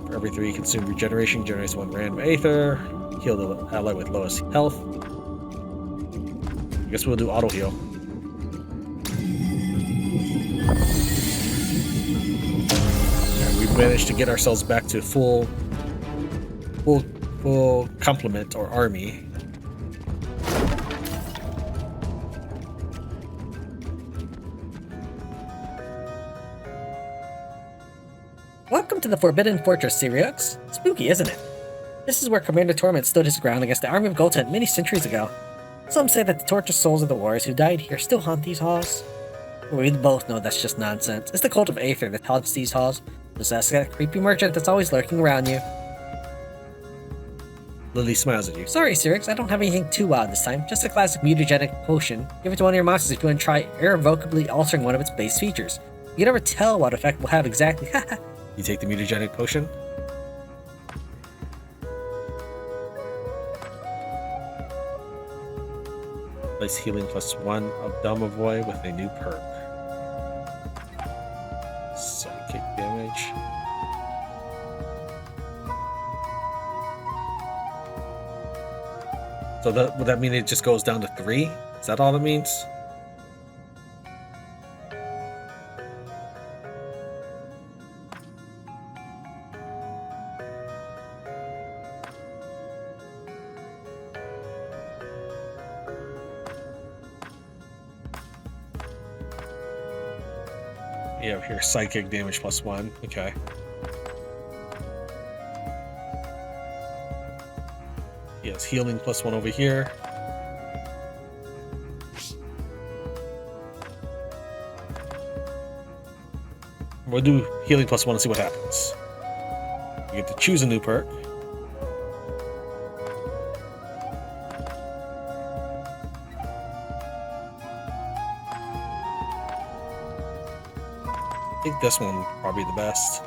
For every 3 consumed regeneration, generates 1 random Aether. Heal the ally with lowest health. I guess we'll do auto heal. Yeah, we managed to get ourselves back to full complement or army. Welcome to the Forbidden Fortress, Siriux. Spooky, isn't it? This is where Commander Torment stood his ground against the army of Golden many centuries ago. Some say that the tortured souls of the warriors who died here still haunt these halls. We both know that's just nonsense. It's the cult of Aether that haunts these halls. Just ask that creepy merchant that's always lurking around you. Lily smiles at you. Sorry, Sirix, I don't have anything too wild this time. Just a classic mutagenic potion. Give it to one of your monsters if you want to try irrevocably altering one of its base features. You never tell what effect will have exactly. You take the mutagenic potion. Place healing +1 of Domovoy with a new perk. Psychic damage. So would that mean it just goes down to 3? Is that all it means? Yeah, here, psychic damage +1. Okay. Yes, healing +1 over here. We'll do healing +1 and see what happens. You get to choose a new perk. I think this one probably the best.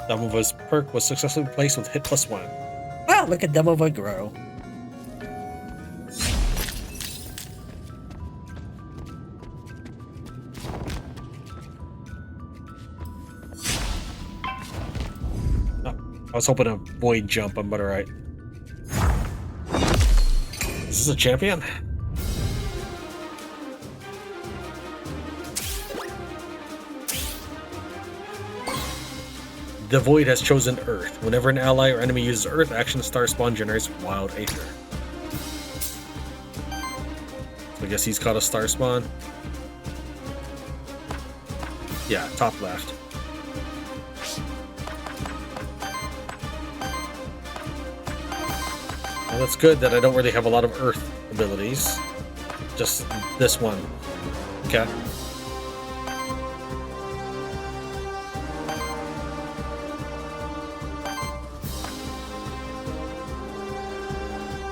Dumbledore's perk was successfully replaced with hit +1. Wow, look at Dumbledore grow. Oh, I was hoping to void jump him, but alright. Is this a champion? The Void has chosen Earth. Whenever an ally or enemy uses Earth action, Star Spawn generates Wild Aether. So I guess he's caught a Star Spawn. Yeah, top left. Well, that's good that I don't really have a lot of Earth abilities. Just this one. Okay.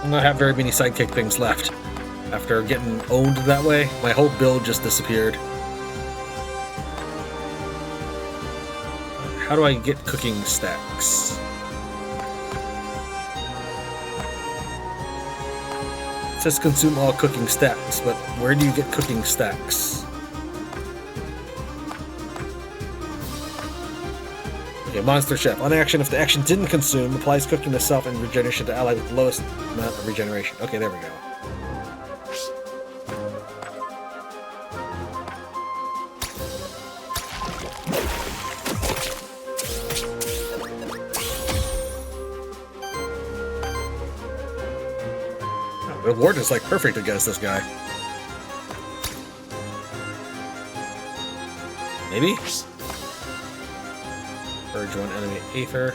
I don't have very many sidekick things left. After getting owned that way, my whole build just disappeared. How do I get cooking stacks? It says consume all cooking stacks, but where do you get cooking stacks? Okay, Monster Chef. On action, if the action didn't consume, applies cooking to self and regeneration to ally with the lowest amount of regeneration. Okay, there we go. The ward is like perfect against this guy. Maybe? Purge one enemy Aether.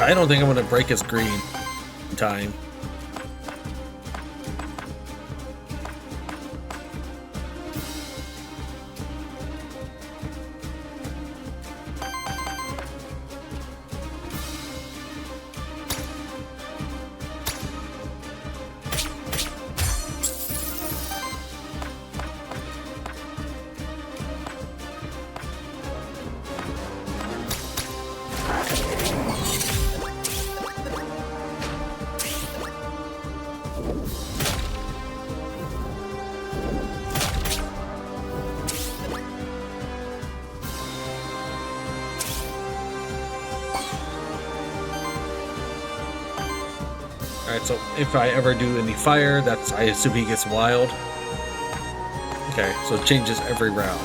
I don't think I'm gonna break his green in time. Alright, so if I ever do any fire, I assume he gets wild. Okay, so it changes every round.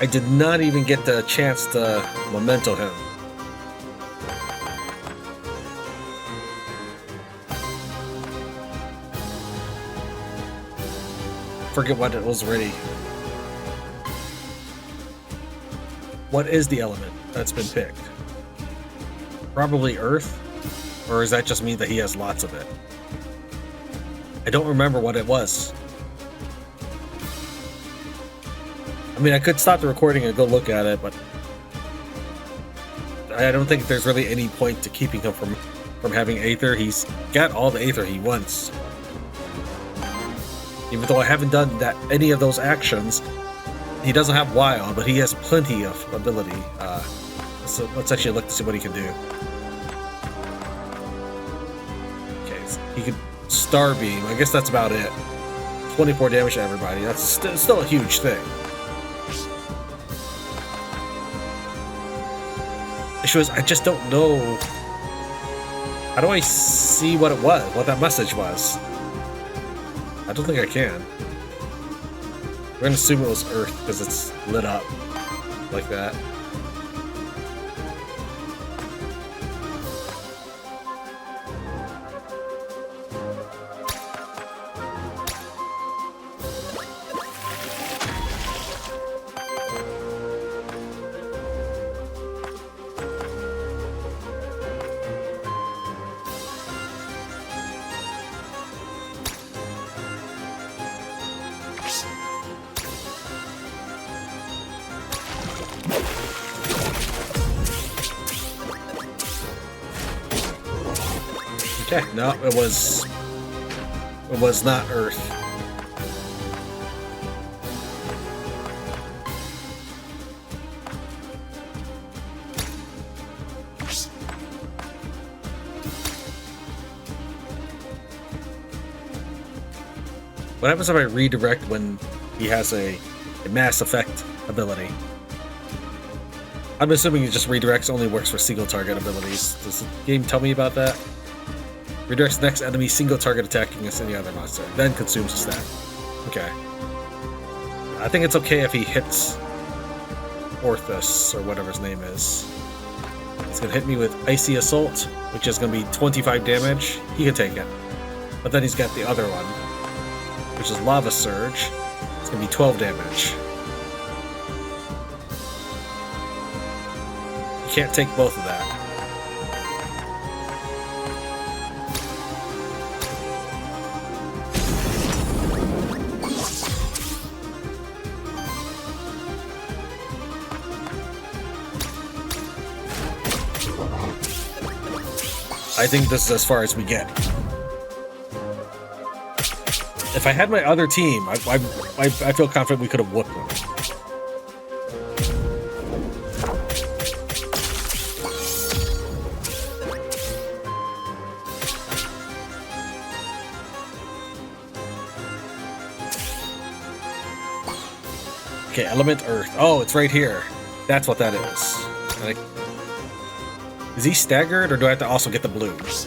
I did not even get the chance to memento him. Forget what it was already. What is the element that's been picked? Probably Earth? Or does that just mean that he has lots of it? I don't remember what it was. I mean, I could stop the recording and go look at it, but I don't think there's really any point to keeping him from having Aether. He's got all the Aether he wants. Even though I haven't done any of those actions, he doesn't have Wild, but he has plenty of ability. So let's actually look to see what he can do. Okay, so he can Star Beam. I guess that's about it. 24 damage to everybody. That's still a huge thing. Issue is, I just don't know. How do I see what it was? What that message was? I don't think I can. We're gonna assume it was Earth because it's lit up like that. Okay, no, it was not Earth. What happens if I redirect when he has a mass effect ability? I'm assuming he just redirects only works for single target abilities. Does the game tell me about that? Redirects next enemy single target attack against any other monster, then consumes a stat. Okay. I think it's okay if he hits Orthus, or whatever his name is. He's gonna hit me with Icy Assault, which is gonna be 25 damage. He can take it. But then he's got the other one, which is Lava Surge. It's gonna be 12 damage. You can't take both of that. I think this is as far as we get. If I had my other team, I feel confident we could have whooped them. Okay, Element Earth. Oh, it's right here. That's what that is. Is he staggered, or do I have to also get the blues?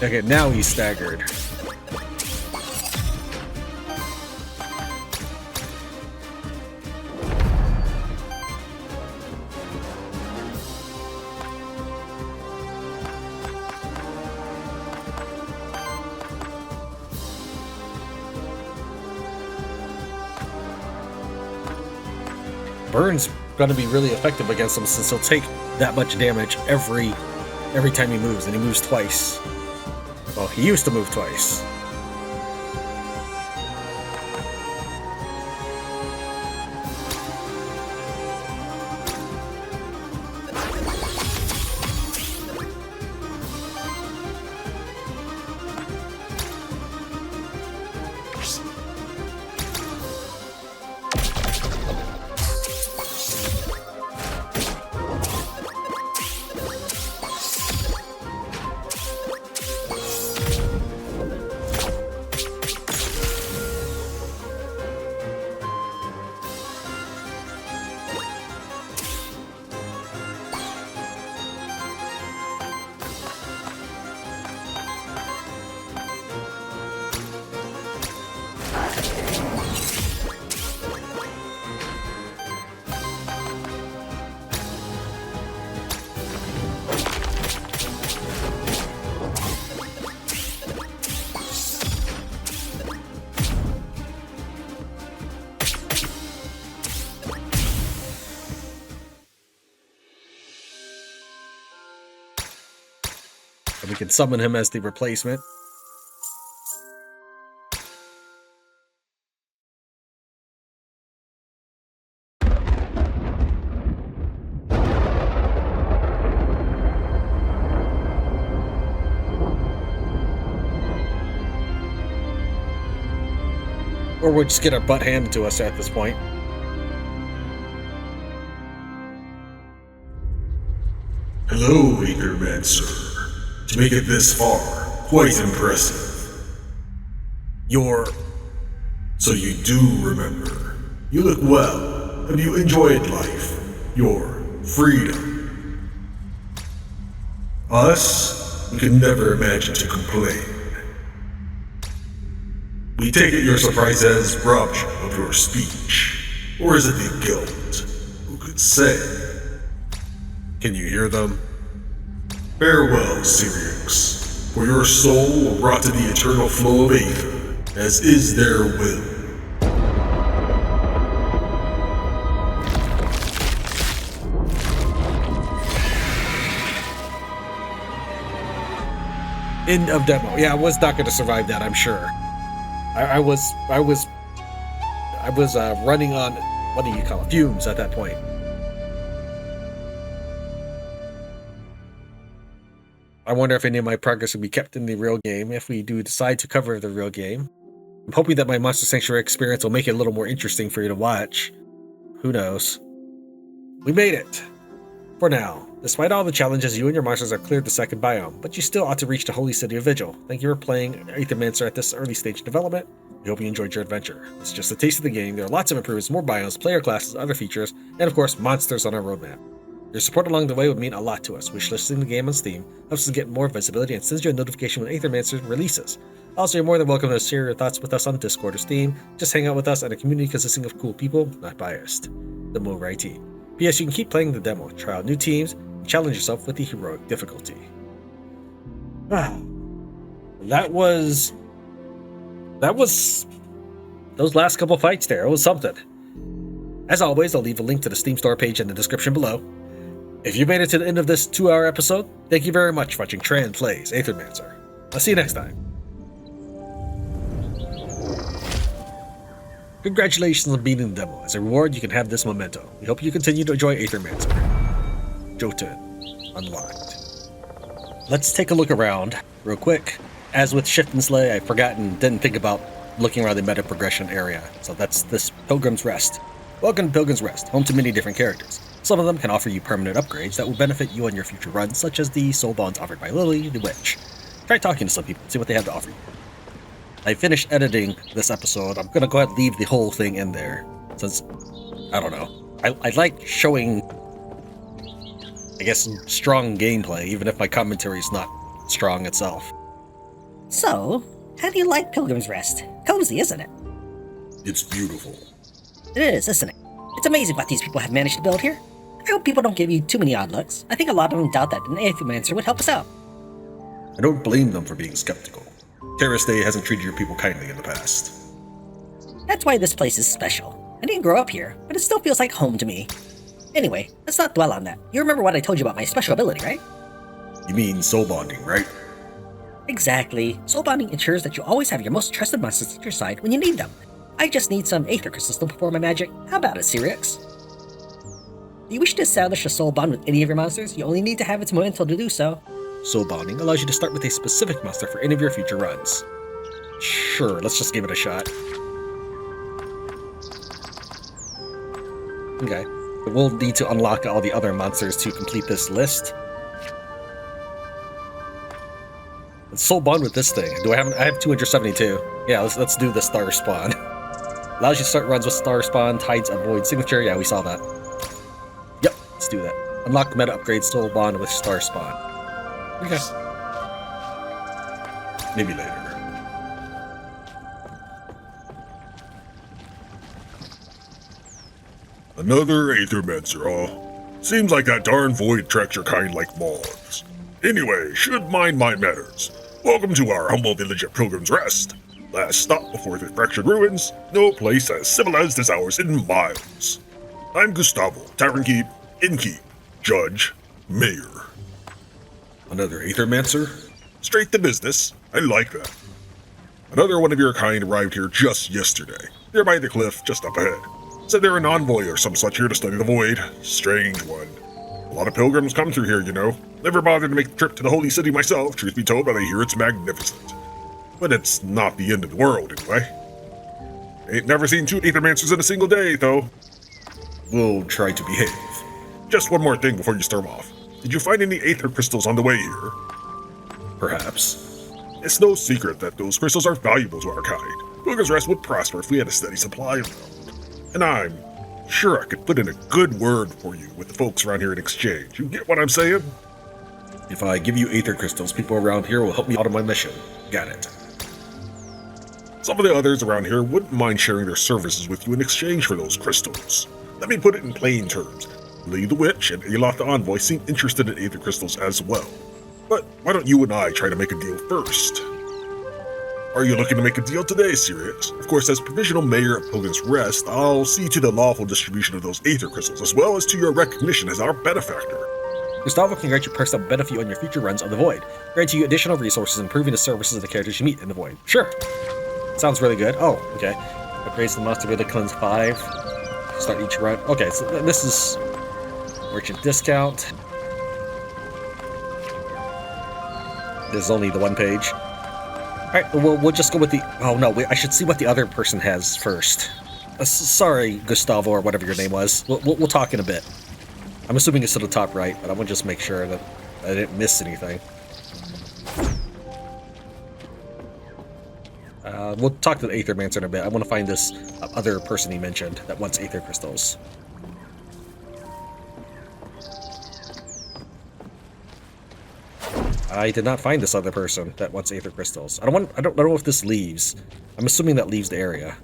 Okay, now he's staggered. Burn's going to be really effective against him since he'll take that much damage every time he moves, and he moves twice. Well, he used to move twice. And we can summon him as the replacement. Or we'll just get our butt handed to us at this point. Hello, Aethermancer. To make it this far, quite impressive. So you do remember. You look well. Have you enjoyed life? Your freedom? Us? We could never imagine to complain. We take it your surprise has robbed you of your speech. Or is it the guilt? Who could say? Can you hear them? Farewell, Syrinx, for your soul will rot in the eternal flow of Aether, as is their will. End of demo. Yeah, I was not going to survive that, I'm sure. I was running on, what do you call it, fumes at that point. I wonder if any of my progress will be kept in the real game if we do decide to cover the real game. I'm hoping that my Monster Sanctuary experience will make it a little more interesting for you to watch. Who knows? We made it! For now. Despite all the challenges, you and your monsters have cleared the second biome, but you still ought to reach the Holy City of Vigil. Thank you for playing Aethermancer at this early stage of development. We hope you enjoyed your adventure. It's just a taste of the game. There are lots of improvements, more biomes, player classes, other features, and of course, monsters on our roadmap. Your support along the way would mean a lot to us. Wishlisting the game on Steam helps us get more visibility and sends you a notification when Aethermancer releases. Also, you're more than welcome to share your thoughts with us on Discord or Steam. Just hang out with us at a community consisting of cool people, not biased. The Morai team. P.S. You can keep playing the demo, try out new teams, and challenge yourself with the heroic difficulty. That was those last couple fights there. It was something. As always, I'll leave a link to the Steam store page in the description below. If you made it to the end of this 2-hour episode, thank you very much for watching Tran Plays Aethermancer. I'll see you next time. Congratulations on beating the demo. As a reward, you can have this memento. We hope you continue to enjoy Aethermancer. Jotun unlocked. Let's take a look around real quick. As with Shift and Slay, I forgot and didn't think about looking around the meta progression area. So that's this Pilgrim's Rest. Welcome to Pilgrim's Rest, home to many different characters. Some of them can offer you permanent upgrades that will benefit you on your future runs, such as the soul bonds offered by Lily the Witch. Try talking to some people and see what they have to offer you. I finished editing this episode. I'm gonna go ahead and leave the whole thing in there, since, I don't know. I like showing, I guess, strong gameplay, even if my commentary is not strong itself. So, how do you like Pilgrim's Rest? Cozy, isn't it? It's beautiful. It is, isn't it? It's amazing what these people have managed to build here. I hope people don't give you too many odd looks. I think a lot of them doubt that an Aethermancer would help us out. I don't blame them for being skeptical. Terrace Day hasn't treated your people kindly in the past. That's why this place is special. I didn't grow up here, but it still feels like home to me. Anyway, let's not dwell on that. You remember what I told you about my special ability, right? You mean soul bonding, right? Exactly. Soul bonding ensures that you always have your most trusted monsters at your side when you need them. I just need some Aether crystals to perform my magic. How about it, Syrinx? Do you wish to establish a soul bond with any of your monsters? You only need to have its memento to do so. Soul bonding allows you to start with a specific monster for any of your future runs. Sure, let's just give it a shot. Okay, but we'll need to unlock all the other monsters to complete this list. Let's soul bond with this thing. I have 272. Yeah, let's do the star spawn. Allows you to start runs with star spawn, tides of void signature. Yeah, we saw that. Yep, let's do that. Unlock meta upgrade soul bond with star spawn. Okay. Maybe later. Another Aethermancer, huh? Seems like that darn void tracks your kind like moths. Anyway, should mind my manners. Welcome to our humble village at Pilgrim's Rest. Last stop before the fractured ruins, no place as civilized as ours in miles. I'm Gustavo, Tavern Keep, Innkeep, Judge, Mayor. Another Aethermancer? Straight to business. I like that. Another one of your kind arrived here just yesterday, there by the cliff just up ahead. Said they're an envoy or some such here to study the void. Strange one. A lot of pilgrims come through here, you know. Never bothered to make the trip to the holy city myself, truth be told, but I hear it's magnificent. But it's not the end of the world, anyway. Ain't never seen 2 Aethermancers in a single day, though. We'll try to behave. Just one more thing before you storm off. Did you find any Aether crystals on the way here? Perhaps. It's no secret that those crystals are valuable to our kind. Pilgrim's Rest would prosper if we had a steady supply of them. And I'm sure I could put in a good word for you with the folks around here in exchange. You get what I'm saying? If I give you Aether crystals, people around here will help me out on my mission. Got it. Some of the others around here wouldn't mind sharing their services with you in exchange for those crystals. Let me put it in plain terms. Lee the Witch and Aloth the Envoy seem interested in Aether crystals as well. But why don't you and I try to make a deal first? Are you looking to make a deal today, Sirius? Of course, as provisional mayor of Pilgrim's Rest, I'll see to the lawful distribution of those Aether crystals, as well as to your recognition as our benefactor. Gustavo can grant you perks that will benefit you on your future runs of the Void, granting you additional resources, improving the services of the characters you meet in the Void. Sure. Sounds really good. Oh, okay. Upgrades the monster with a cleanse 5. Start each run. Okay, so this is merchant discount. There's only the one page. Alright, we'll just go with the... Oh no, I should see what the other person has first. Sorry, Gustavo, or whatever your name was. We'll talk in a bit. I'm assuming it's to the top right, but I want to just make sure that I didn't miss anything. We'll talk to the Aethermancer in a bit. I want to find this other person he mentioned that wants Aether crystals. I did not find this other person that wants Aether crystals. I don't know if this leaves. I'm assuming that leaves the area.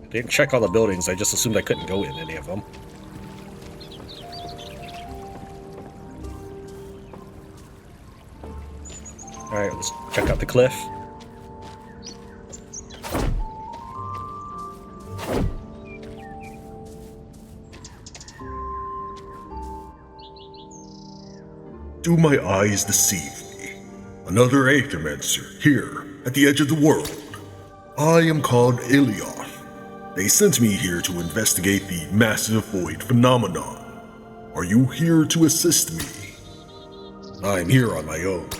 I didn't check all the buildings. I just assumed I couldn't go in any of them. Alright, let's check out the cliff. Do my eyes deceive me? Another Aethermancer here at the edge of the world. I am called Ilioth. They sent me here to investigate the massive void phenomenon. Are you here to assist me? I'm here on my own.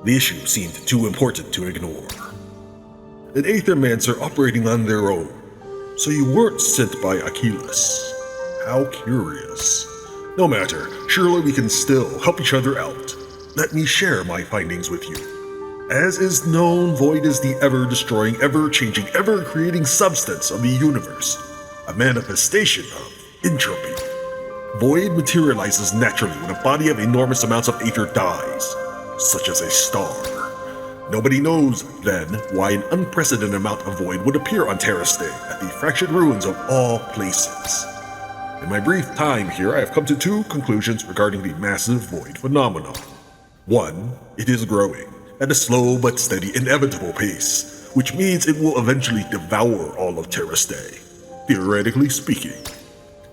The issue seemed too important to ignore. An Aethermancer operating on their own. So you weren't sent by Achilles. How curious. No matter, surely we can still help each other out. Let me share my findings with you. As is known, void is the ever-destroying, ever-changing, ever-creating substance of the universe. A manifestation of entropy. Void materializes naturally when a body of enormous amounts of aether dies, such as a star. Nobody knows, then, why an unprecedented amount of void would appear on Terraste at the fractured ruins of all places. In my brief time here, I have come to 2 conclusions regarding the massive void phenomenon. 1, it is growing, at a slow but steady inevitable pace, which means it will eventually devour all of Terraste, theoretically speaking.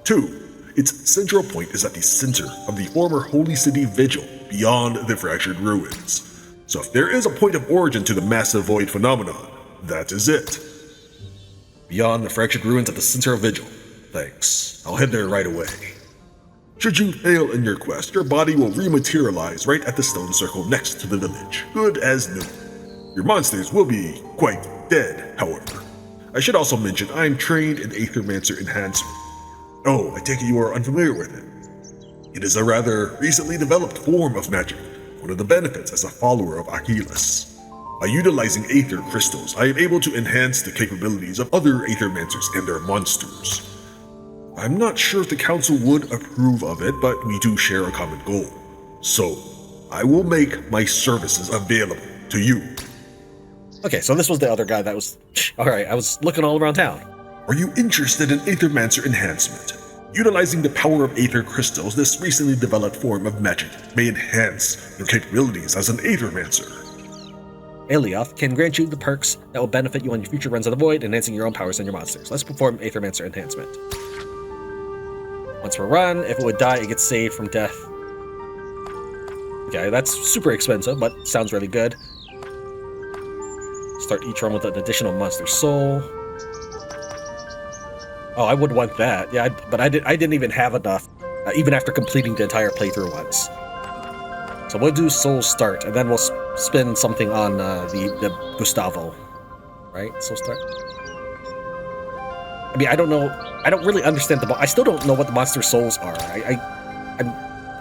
2, its central point is at the center of the former Holy City Vigil beyond the fractured ruins. So if there is a point of origin to the massive void phenomenon, that is it. Beyond the fractured ruins at the center of Vigil. Thanks. I'll head there right away. Should you fail in your quest, your body will rematerialize right at the stone circle next to the village, good as new. Your monsters will be quite dead, however. I should also mention I am trained in Aethermancer enhancement. Oh, I take it you are unfamiliar with it. It is a rather recently developed form of magic, one of the benefits as a follower of Achilles. By utilizing Aether crystals, I am able to enhance the capabilities of other Aethermancers and their monsters. I'm not sure if the council would approve of it, but we do share a common goal. So, I will make my services available to you. Okay, so this was the other guy that was... Alright, I was looking all around town. Are you interested in Aethermancer enhancement? Utilizing the power of Aether crystals, this recently developed form of magic may enhance your capabilities as an Aethermancer. Alioth can grant you the perks that will benefit you on your future runs of the Void, enhancing your own powers and your monsters. Let's perform Aethermancer enhancement. Once per run, if it would die, it gets saved from death. Okay, that's super expensive, but sounds really good. Start each run with an additional monster soul. Oh, I would want that. Yeah, but I didn't even have enough, even after completing the entire playthrough once. So we'll do soul start, and then we'll spend something on the Gustavo, right? Soul start. I mean, I don't know. I don't really understand I still don't know what the monster souls are.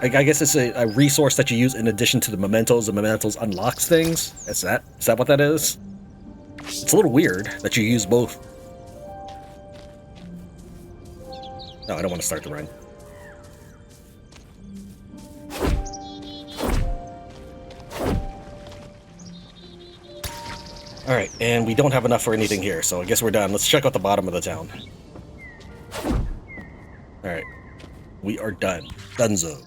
I guess it's a resource that you use in addition to the mementos. The mementos unlocks things. Is that what that is? It's a little weird that you use both. No, I don't want to start the run. Alright, and we don't have enough for anything here, so I guess we're done. Let's check out the bottom of the town. Alright. We are done. Dunzo.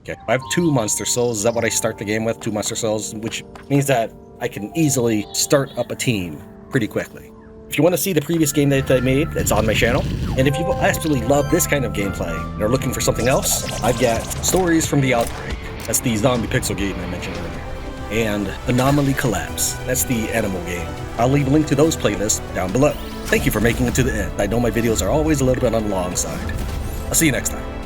Okay, I have 2 monster souls. Is that what I start the game with? 2 monster souls, which means that I can easily start up a team pretty quickly. If you want to see the previous game that I made, it's on my channel. And if you absolutely love this kind of gameplay and are looking for something else, I've got Stories from the Outbreak. That's the zombie pixel game I mentioned earlier. And Anomaly Collapse. That's the animal game. I'll leave a link to those playlists down below. Thank you for making it to the end. I know my videos are always a little bit on the long side. I'll see you next time.